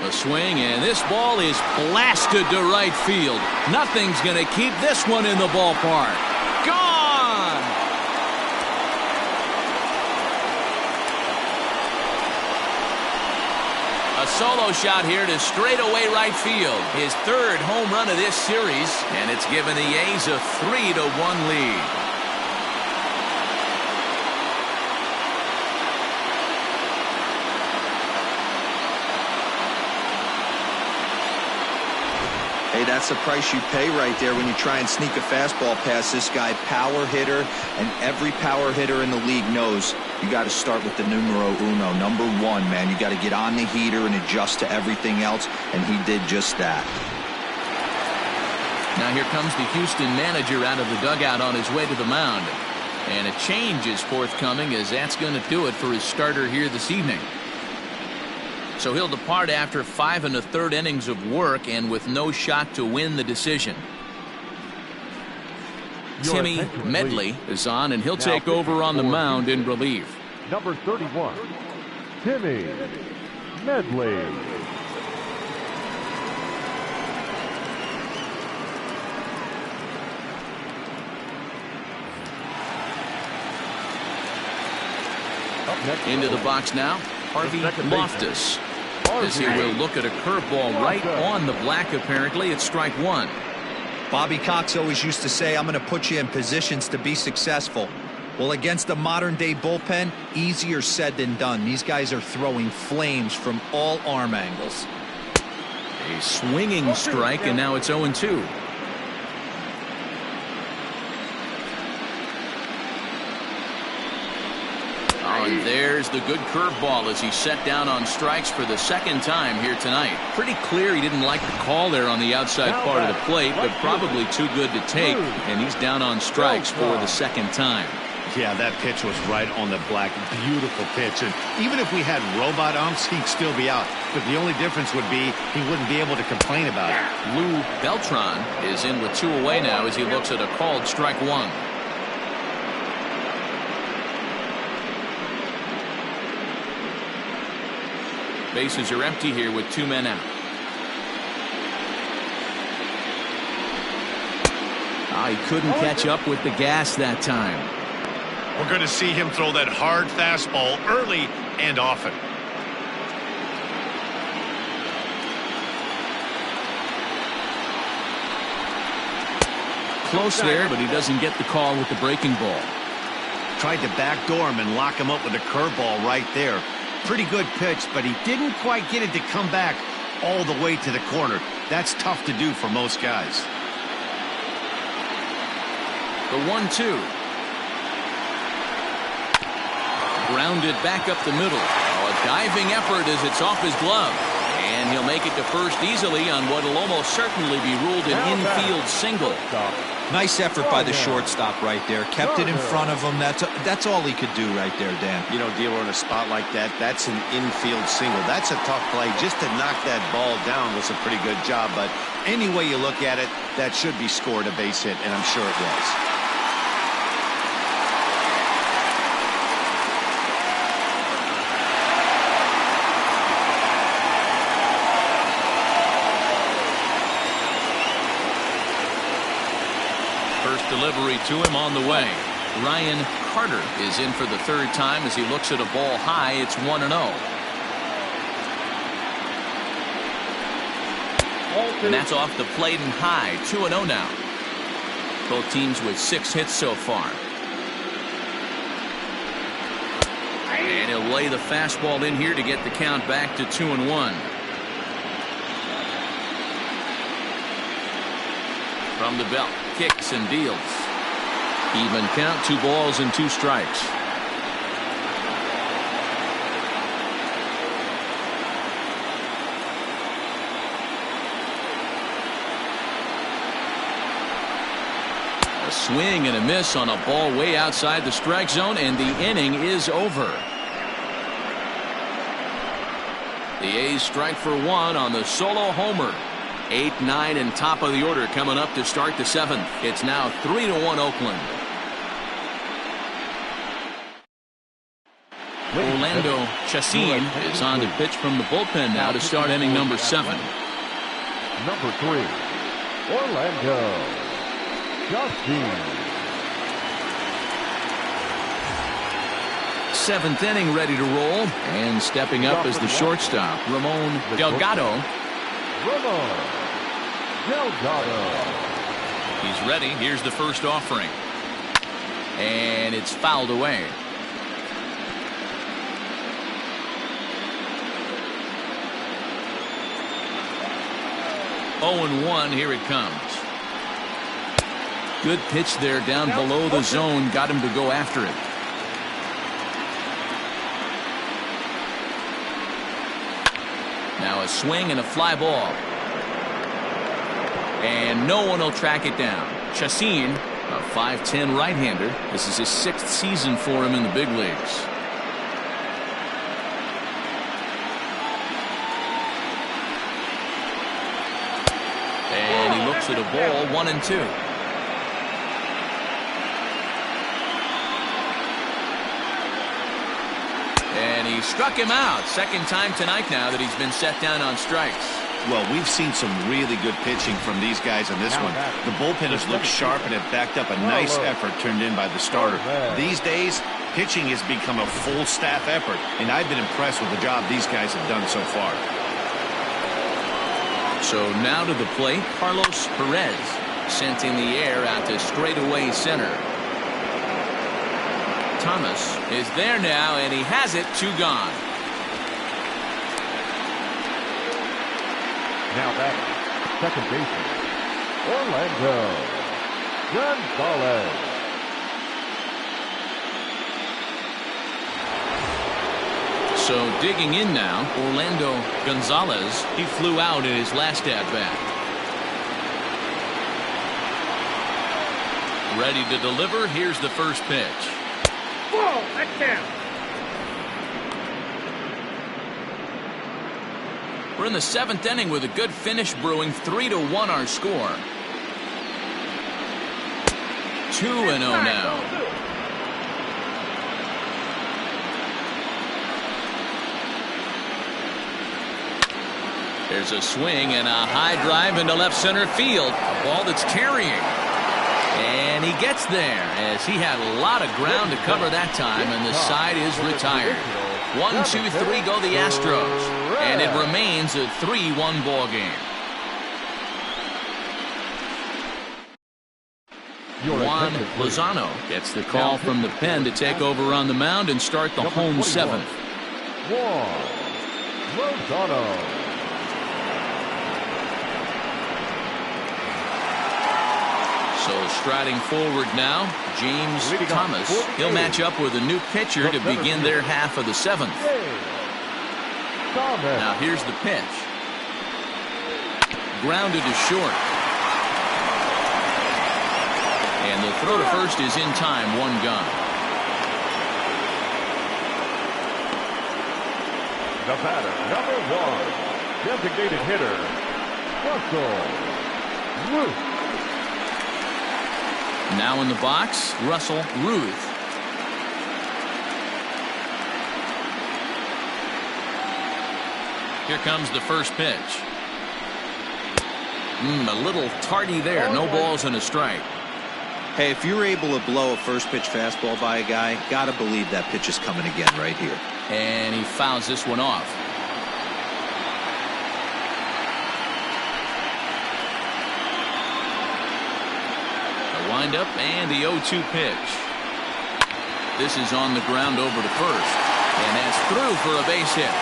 A swing, and this ball is blasted to right field. Nothing's going to keep this one in the ballpark. Gone! A solo shot here to straightaway right field. His 3rd home run of this series, and it's given the A's a 3-1 lead. Hey, that's the price you pay right there when you try and sneak a fastball past this guy. Power hitter, and every power hitter in the league knows you got to start with the numero uno, number 1, man. You got to get on the heater and adjust to everything else, and he did just that. Now here comes the Houston manager out of the dugout on his way to the mound. And a change is forthcoming, as that's going to do it for his starter here this evening. So he'll depart after 5 1/3 innings of work and with no shot to win the decision. Timmy Medley is on, and he'll take over on the mound in relief. Number 31, Timmy Medley. Into the box now, Harvey Loftus. As he will look at a curveball right on the black, apparently. It's strike 1. Bobby Cox always used to say, I'm going to put you in positions to be successful. Well, against a modern-day bullpen, easier said than done. These guys are throwing flames from all arm angles. A swinging strike, and now it's 0-2. Now, and there's the good curveball as he's set down on strikes for the second time here tonight. Pretty clear he didn't like the call there on the outside part of the plate, but probably too good to take, and he's down on strikes for the second time. Yeah, that pitch was right on the black. Beautiful pitch. And even if we had robot umps, he'd still be out. But the only difference would be he wouldn't be able to complain about it. Lou Beltran is in with 2 away now as he looks at a called strike 1. Bases are empty here with 2 men out. He couldn't catch up with the gas that time. We're going to see him throw that hard fastball early and often. Close there, but he doesn't get the call with the breaking ball. Tried to backdoor him and lock him up with a curveball right there. Pretty good pitch, but he didn't quite get it to come back all the way to the corner. That's tough to do for most guys. The 1-2. Grounded back up the middle. A diving effort as it's off his glove. And he'll make it to first easily on what will almost certainly be ruled an infield single. Nice effort by the shortstop right there. Kept it in front of him. That's all he could do right there, Dan. You know, Dealer, in a spot like that, that's an infield single. That's a tough play. Just to knock that ball down was a pretty good job. But any way you look at it, that should be scored a base hit, and I'm sure it was. Delivery to him on the way. Ryan Carter is in for the 3rd time as he looks at a ball high. It's 1-0. And that's off the plate and high. 2-0 now. Both teams with 6 hits so far. And he'll lay the fastball in here to get the count back to 2-1. From the belt, kicks and deals. Even count, 2 balls and 2 strikes. A swing and a miss on a ball way outside the strike zone, and the inning is over. The A's strike for 1 on the solo homer. 8, 9, and top of the order coming up to start the 7th. It's now 3-1 Oakland. Orlando Chacin is on to pitch from the bullpen now to start inning number 7. Number 3, Orlando Chacin. 7th inning ready to roll, and stepping up is the shortstop, Ramon Delgado. He's ready. Here's the first offering. And it's fouled away. Oh, 0-1. Here it comes. Good pitch there down below the zone. Got him to go after it. Now a swing and a fly ball. And no one will track it down. Chacin, a 5'10" right-hander. This is his 6th season for him in the big leagues. And he looks at a ball, 1-2. And he struck him out. 2nd time tonight now that he's been set down on strikes. Well, we've seen some really good pitching from these guys on this one. The bullpen has looked sharp and have backed up a nice effort turned in by the starter. These days, pitching has become a full staff effort, and I've been impressed with the job these guys have done so far. So now to the plate, Carlos Perez sent in the air out to straightaway center. Thomas is there now, and he has it. 2 gone. Now back, second baseman, Orlando Gonzalez. So digging in now, Orlando Gonzalez. He flew out in his last at-bat. Ready to deliver. Here's the first pitch. Ball, that's down. We're in the 7th inning with a good finish brewing. 3-1 our score. 2-0 now. There's a swing and a high drive into left center field. A ball that's carrying. And he gets there as he had a lot of ground to cover that time, and the side is retired. 1-2-3 go the Astros, and it remains a 3-1 ball game. Juan Lozano gets the call from the pen to take over on the mound and start the home 7th. Juan Lozano. So striding forward now, James Thomas. He'll match up with a new pitcher to begin their half of the 7th. Now here's the pitch. Grounded to short. And the throw to first is in time, 1 gone. The batter, number 1, designated hitter, Russell Ruth. Now in the box, Russell Ruth. Here comes the first pitch. A little tardy there. No balls and a strike. Hey, if you're able to blow a first pitch fastball by a guy, gotta believe that pitch is coming again right here. And he fouls this one off. Windup and the 0-2 pitch. This is on the ground over to first, and that's through for a base hit.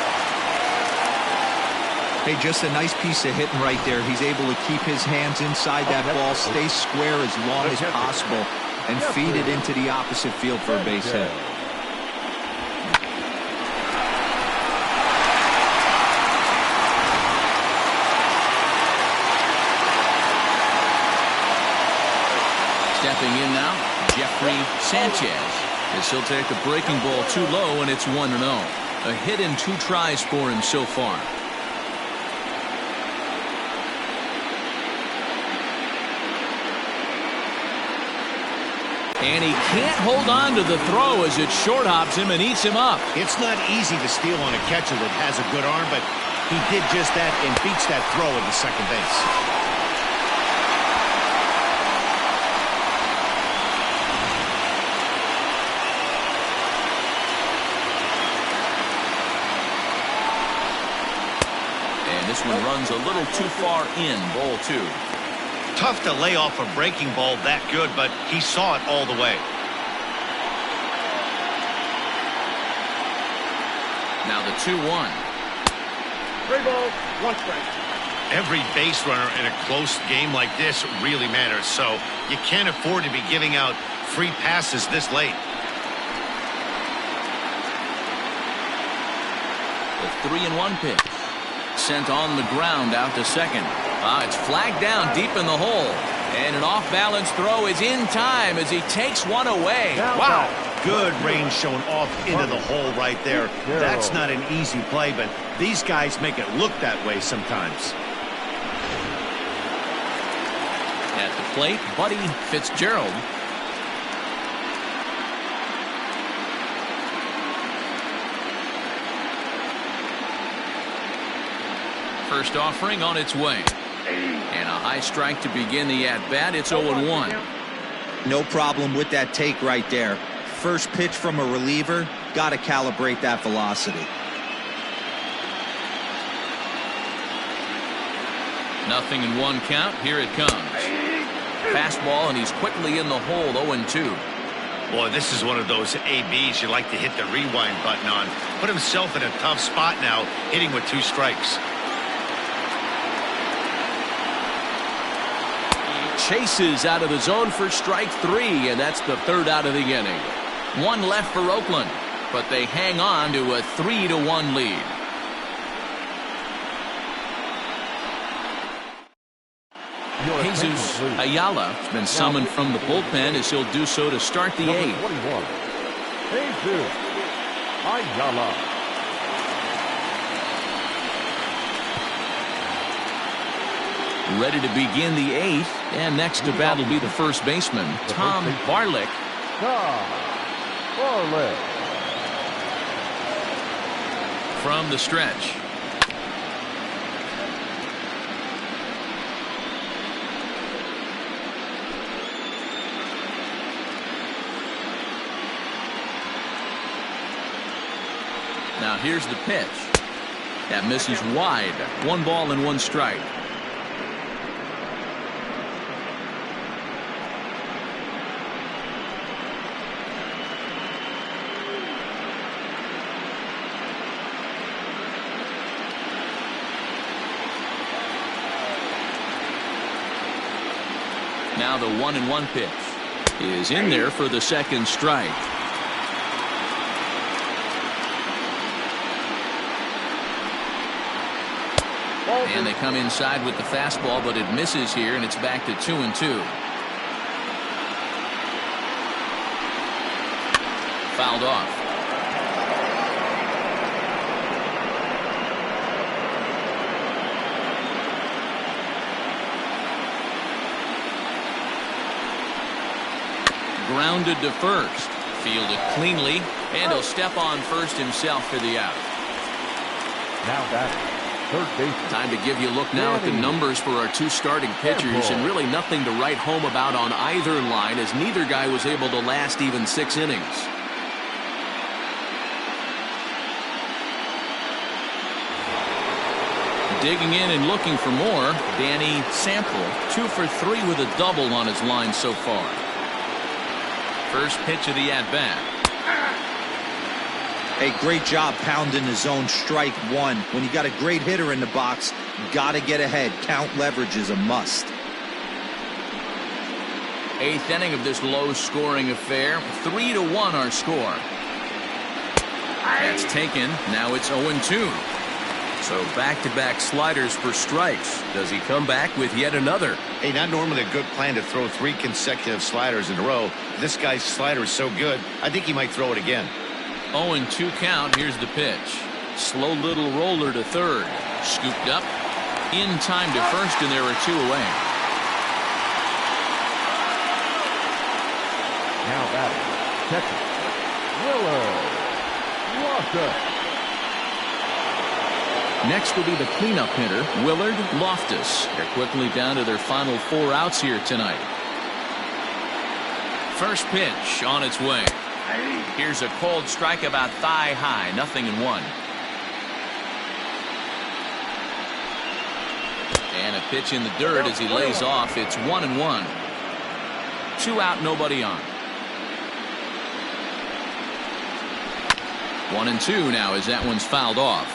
Hey, just a nice piece of hitting right there. He's able to keep his hands inside that ball, stay square as long as possible, and feed it into the opposite field for a base hit. Stepping in now, Jeffrey Sanchez, as he'll take a breaking ball too low, and it's 1-0. A hit in 2 tries for him so far. And he can't hold on to the throw as it short hops him and eats him up. It's not easy to steal on a catcher that has a good arm, but he did just that and beats that throw into second base. This one runs a little too far in, ball 2. Tough to lay off a breaking ball that good, but he saw it all the way. Now the 2-1. 3 balls, 1 strike. Every base runner in a close game like this really matters, so you can't afford to be giving out free passes this late. The 3-1 pitch. Sent on the ground out to second. It's flagged down deep in the hole. And an off-balance throw is in time as he takes one away. Wow. Good range shown off into the hole right there. That's not an easy play, but these guys make it look that way sometimes. At the plate, Buddy Fitzgerald. First offering on its way. And a high strike to begin the at-bat. It's 0-1. No problem with that take right there. First pitch from a reliever, got to calibrate that velocity. Nothing in 1 count. Here it comes. Fastball, and he's quickly in the hole, 0-2. Boy, this is one of those ABs you like to hit the rewind button on. Put himself in a tough spot now, hitting with 2 strikes. Chases out of the zone for strike 3, and that's the 3rd out of the inning. 1 left for Oakland. but they hang on to a 3-1 lead. Jesus Ayala has been summoned from the bullpen as he'll do so to start the eighth. 21. Jesus Ayala. Ready to begin the eighth, and next to bat will be the first baseman, Tom Barlick. From the stretch. Now here's the pitch. That misses wide. 1 ball and 1 strike. Now the 1-1 pitch is in there for the second strike. And they come inside with the fastball, but it misses here, and it's back to 2-2. Fouled off. Grounded to first. Fielded cleanly, and he'll step on first himself for the out. Now batting, third base. Time to give you a look now at the numbers for our 2 starting pitchers, and really nothing to write home about on either line, as neither guy was able to last even 6 innings. Digging in and looking for more, Danny Sample, 2 for 3 with a double on his line so far. First pitch of the at-bat. Hey, great job pounding the zone. Strike 1. When you got a great hitter in the box, got to get ahead. Count leverage is a must. 8th inning of this low-scoring affair. 3-1 our score. That's taken. Now it's 0-2. So back-to-back sliders for strikes. Does he come back with yet another? Hey, not normally a good plan to throw 3 consecutive sliders in a row. This guy's slider is so good, I think he might throw it again. 0-2 count. Here's the pitch. Slow little roller to third. Scooped up. In time to first, and there are 2 away. Now batting, catcher, Willard Loftus. Next will be the cleanup hitter, Willard Loftus. They're quickly down to their final 4 outs here tonight. First pitch on its way. Here's a cold strike about thigh high. 0-1. And a pitch in the dirt as he lays off. It's 1-1. 2 out, nobody on. 1-2 now as that one's fouled off.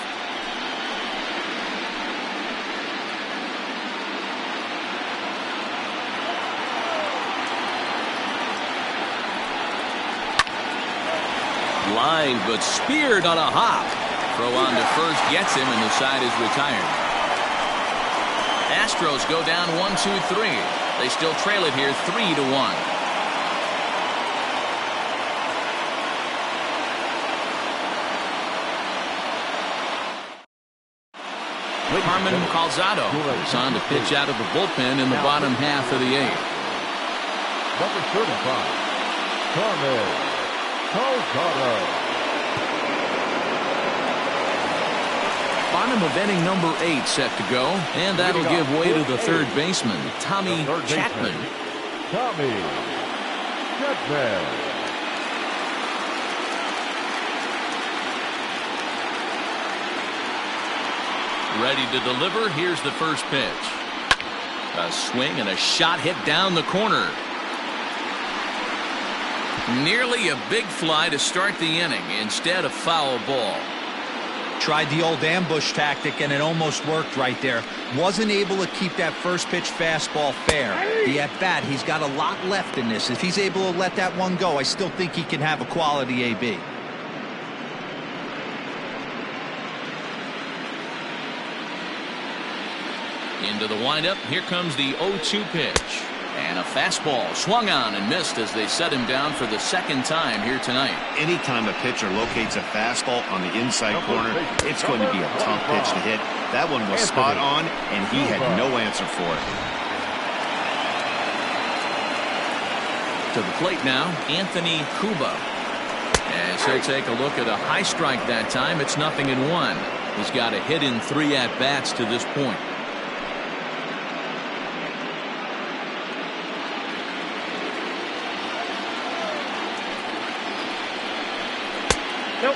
Line, but speared on a hop. Throw on to first gets him, and the side is retired. Astros go down 1-2-3. They still trail it here 3-1. Carmen Calzado is on to pitch out of the bullpen in the bottom half of the 8th. Number 35, Carmen Calzado. Bottom of inning number 8 set to go, and that'll give way to the third baseman, Tommy Chapman. Tommy Chapman. Ready to deliver. Here's the first pitch. A swing and a shot hit down the corner. Nearly a big fly to start the inning. Instead, a foul ball. Tried the old ambush tactic, and it almost worked right there. Wasn't able to keep that first pitch fastball fair. The at-bat, he's got a lot left in this. If he's able to let that one go, I still think he can have a quality AB. Into the windup. Here comes the 0-2 pitch. And a fastball swung on and missed as they set him down for the second time here tonight. Anytime a pitcher locates a fastball on the inside corner, it's going to be a tough pitch to hit. That one was spot on, and he had no answer for it. To the plate now, Anthony Kuba. As he'll take a look at a high strike that time, it's 0-1. He's got a hit in 3 at-bats to this point.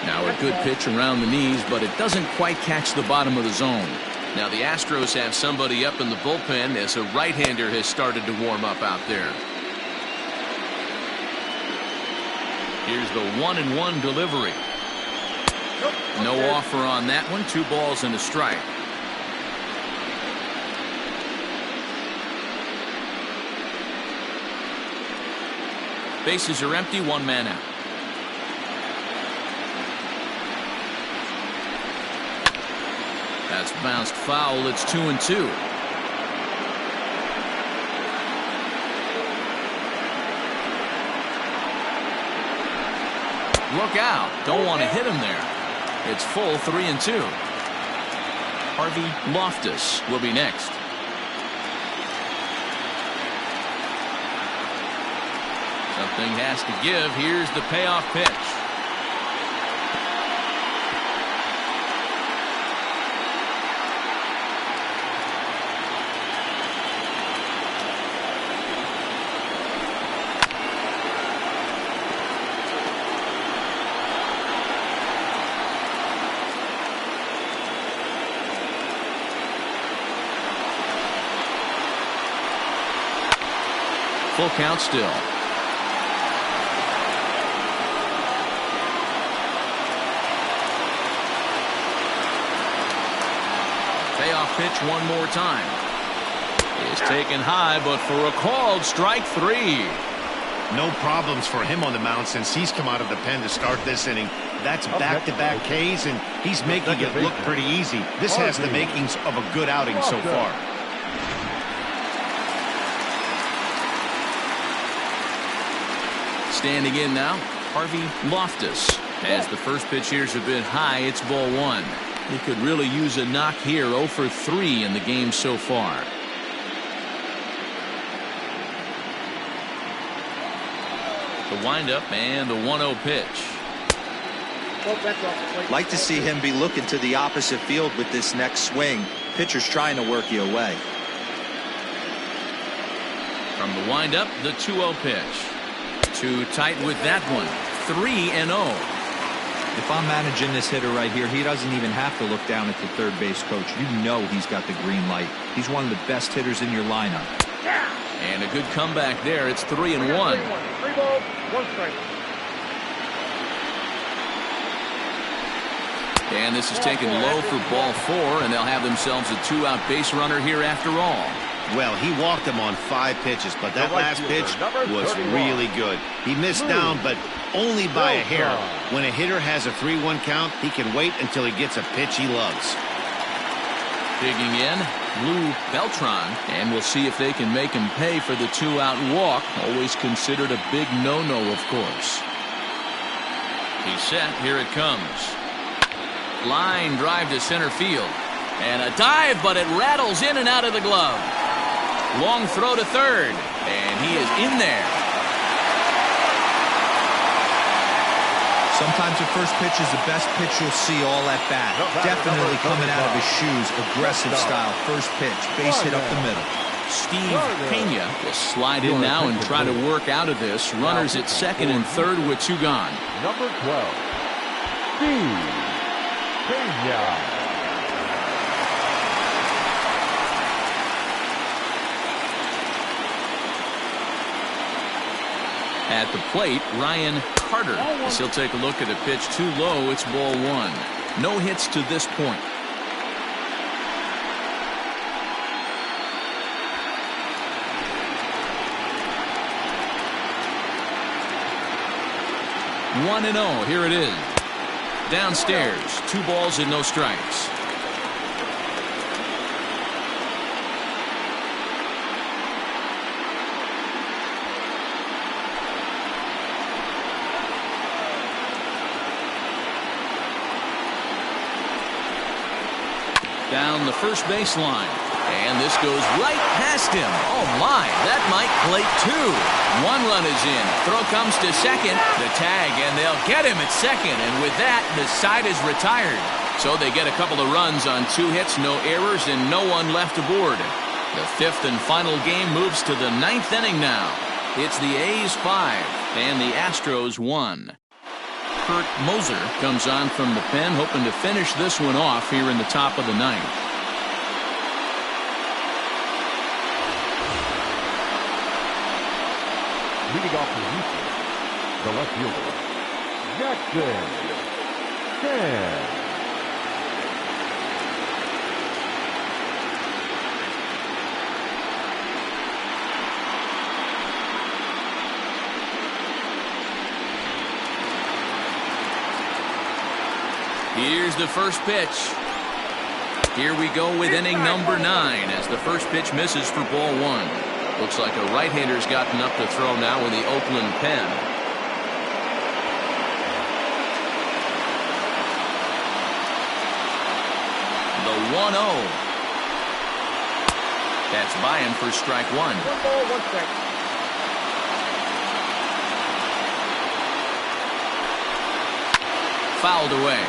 Now a good pitch around the knees, but it doesn't quite catch the bottom of the zone. Now the Astros have somebody up in the bullpen as a right-hander has started to warm up out there. Here's the 1-1 delivery. No offer on that one. 2 balls and a strike. Bases are empty. 1 man out. That's bounced foul. It's 2-2. Look out. Don't want to hit him there. It's full 3-2. Harvey Loftus will be next. Something has to give. Here's the payoff pitch. Full count still. Payoff pitch one more time. Is taken high, but for a called strike 3. No problems for him on the mound since he's come out of the pen to start this inning. That's back-to-back Ks, and he's making it look pretty easy. This has the makings of a good outing so far. Standing in now, Harvey Loftus. As the first pitch here's a bit high, it's ball 1. He could really use a knock here. 0 for 3 in the game so far. The windup and the 1-0 pitch. Like to see him be looking to the opposite field with this next swing. Pitcher's trying to work you away. From the windup, the 2-0 pitch. Too tight with that one. 3-0. If I'm managing this hitter right here, he doesn't even have to look down at the third base coach. You know he's got the green light. He's one of the best hitters in your lineup. And a good comeback there. It's 3-1. 3 balls, 1 strike. And this is taken low for ball 4, and they'll have themselves a 2-out base runner here after all. Well, he walked him on 5 pitches, but that last pitch was really good. He missed down, but only by a hair. When a hitter has a 3-1 count, he can wait until he gets a pitch he loves. Digging in, Lou Beltran, and we'll see if they can make him pay for the 2-out walk. Always considered a big no-no, of course. He's set. Here it comes. Line drive to center field. And a dive, but it rattles in and out of the glove. Long throw to third, and he is in there. Sometimes the first pitch is the best pitch you'll see all at bat. Definitely coming out of his shoes. Aggressive style. First pitch. Base hit up the middle. Steve Pena will slide in now and try to work out of this. Runners at second and third with 2 gone. Number 12, Steve Pena. At the plate, Ryan Carter. As he'll take a look at a pitch too low. It's ball 1. No hits to this point. One and 0. Here it is. Downstairs. 2 balls and no strikes. down the first baseline. And this goes right past him. Oh, my, that might plate 2. 1 run is in. Throw comes to second. The tag, and they'll get him at second. And with that, the side is retired. So they get a couple of runs on 2 hits, no errors, and no one left aboard. The 5th and final game moves to the 9th inning now. It's the A's 5 and the Astros 1. Kurt Moser comes on from the pen, hoping to finish this one off here in the top of the 9th. Leading off the Houston, the left fielder, Jackson. 10. Here's the first pitch. Here we go with inning number 9 as the first pitch misses for ball 1. Looks like a right-hander's gotten up to throw now in the Oakland pen. The 1-0. That's by him for strike 1. 1 ball, 1 strike. Fouled away.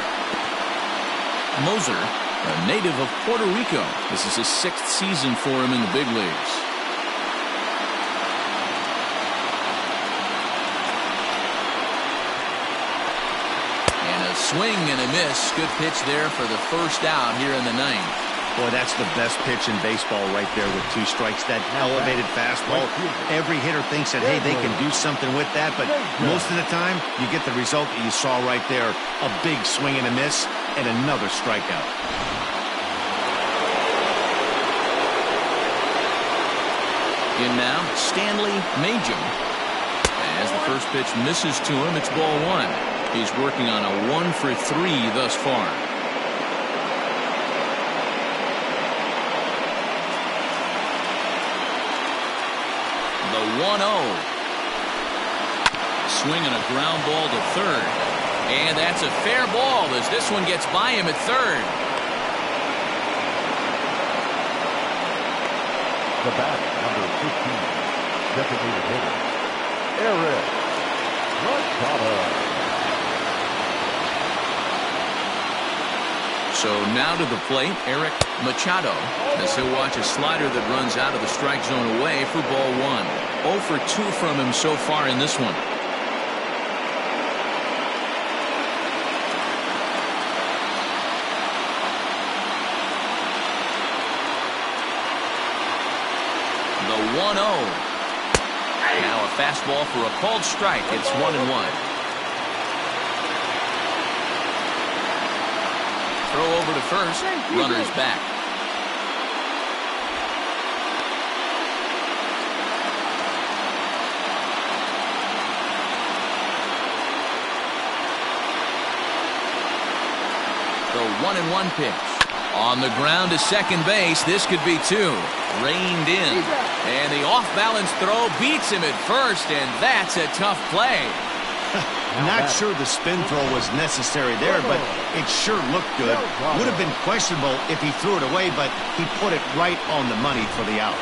Moser, a native of Puerto Rico. This is his 6th season for him in the big leagues. Swing and a miss. Good pitch there for the first out here in the 9th. Boy, that's the best pitch in baseball right there with 2 strikes. That elevated fastball. Every hitter thinks that, hey, they can do something with that, but most of the time, you get the result that you saw right there. A big swing and a miss and another strikeout. In now, Stanley Majum. As the first pitch misses to him, it's ball 1. He's working on a 1 for 3 thus far. The 1-0. Swinging a ground ball to third. And that's a fair ball as this one gets by him at third. The bat, number 15, designated hitter, Eric Machado. So now to the plate, Eric Machado, as he'll watch a slider that runs out of the strike zone away for ball 1. 0 for 2 from him so far in this one. The 1-0. Now a fastball for a called strike. It's 1-1. Throw over to first. Runner's back. The 1-1 pitch. On the ground to second base. This could be 2. Reined in. And the off-balance throw beats him at first, and that's a tough play. Not sure the spin throw was necessary there, but it sure looked good. Would have been questionable if he threw it away, but he put it right on the money for the out.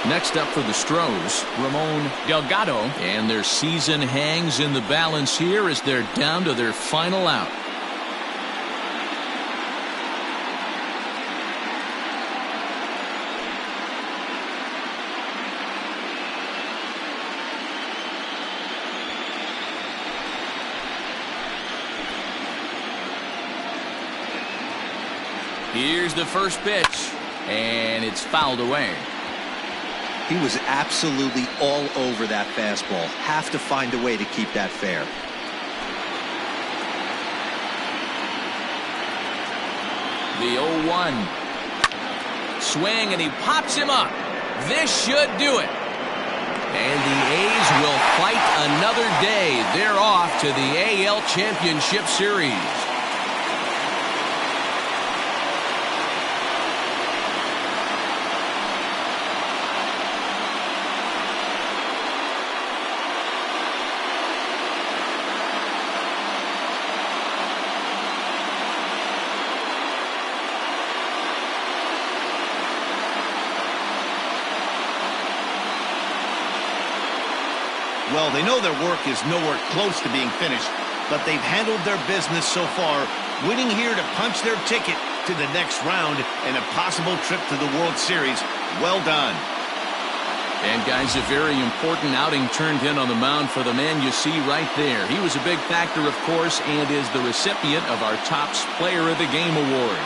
Next up for the Stros, Ramon Delgado, and their season hangs in the balance here as they're down to their final out. Here's the first pitch, and it's fouled away. He was absolutely all over that fastball. Have to find a way to keep that fair. The 0-1. Swing, and he pops him up. This should do it. And the A's will fight another day. They're off to the AL Championship Series. Well, they know their work is nowhere close to being finished, but they've handled their business so far, winning here to punch their ticket to the next round and a possible trip to the World Series. Well done. And guys, a very important outing turned in on the mound for the man you see right there. He was a big factor, of course, and is the recipient of our Topps Player of the Game award.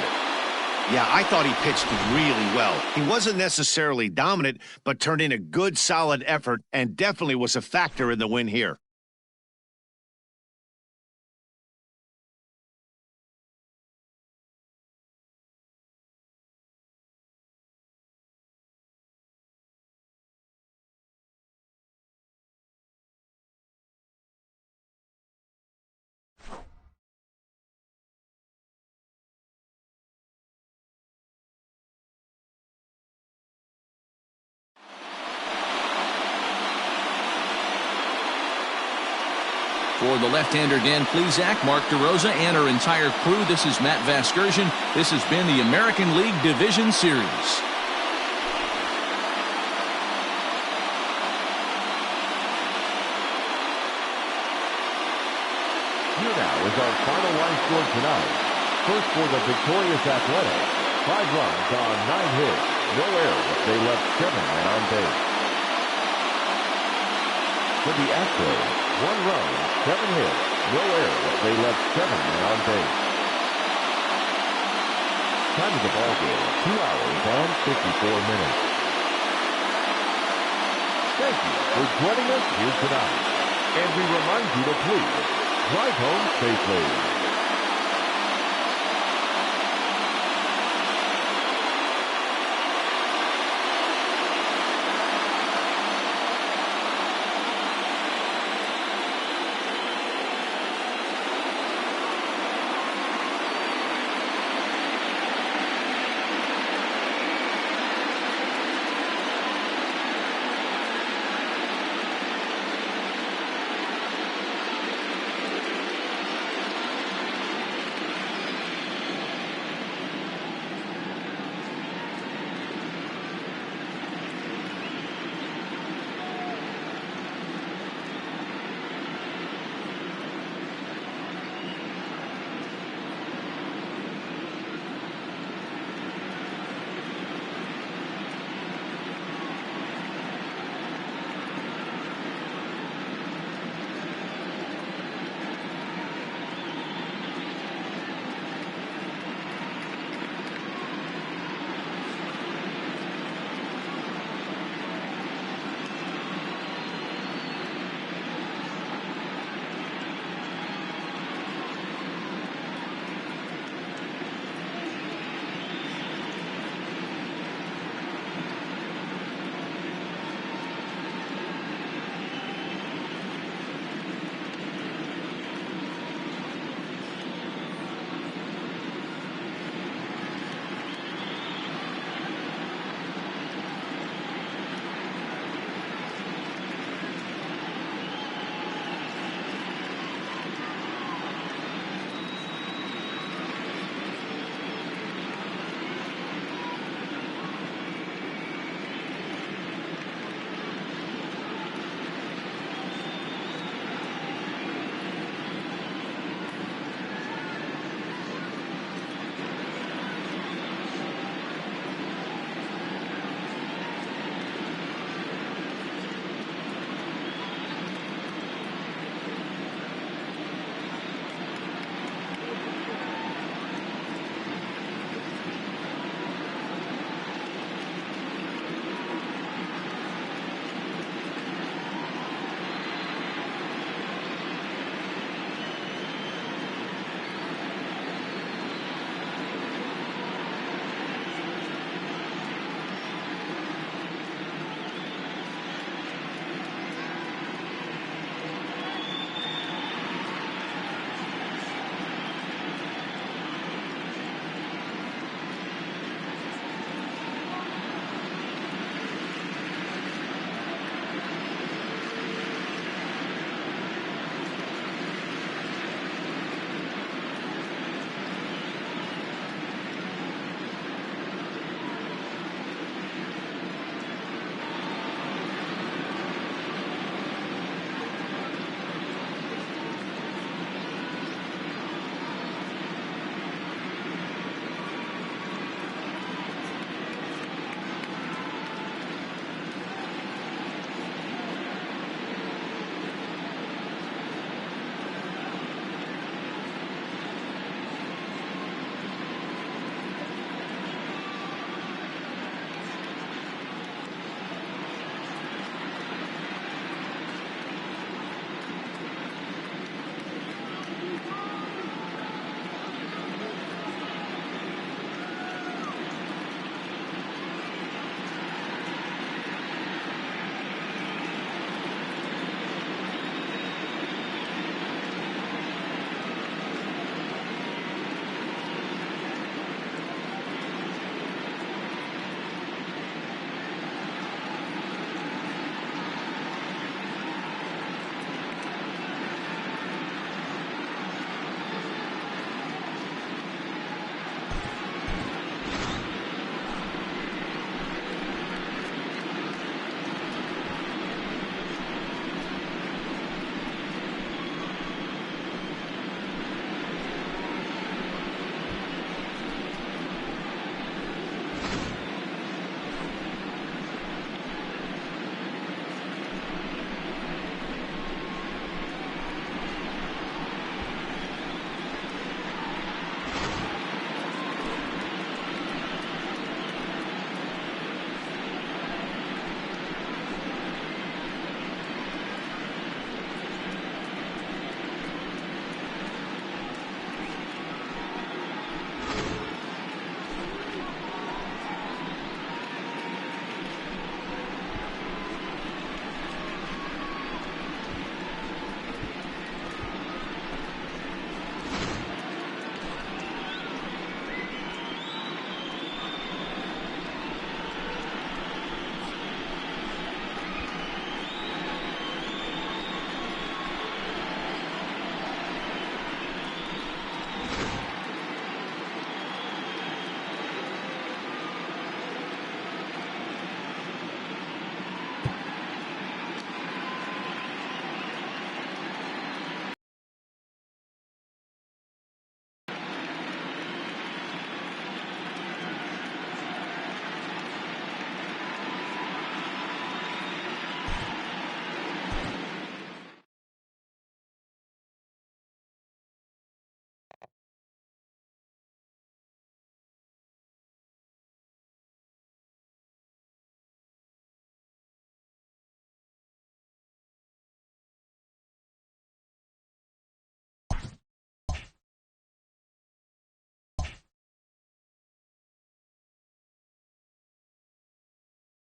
Yeah, I thought he pitched really well. He wasn't necessarily dominant, but turned in a good, solid effort and definitely was a factor in the win here. For the left-hander Dan Plesac, Mark DeRosa, and our entire crew, this is Matt Vasgersian. This has been the American League Division Series. Here now is our final line score tonight. First for the victorious Athletics, 5 runs on 9 hits, no errors. They left 7 men on base. For the Astros, 1 run, 7 hits, no errors. They left 7 men on base. Time of the ball game, 2 hours and 54 minutes. Thank you for joining us here tonight. And we remind you to please drive home safely.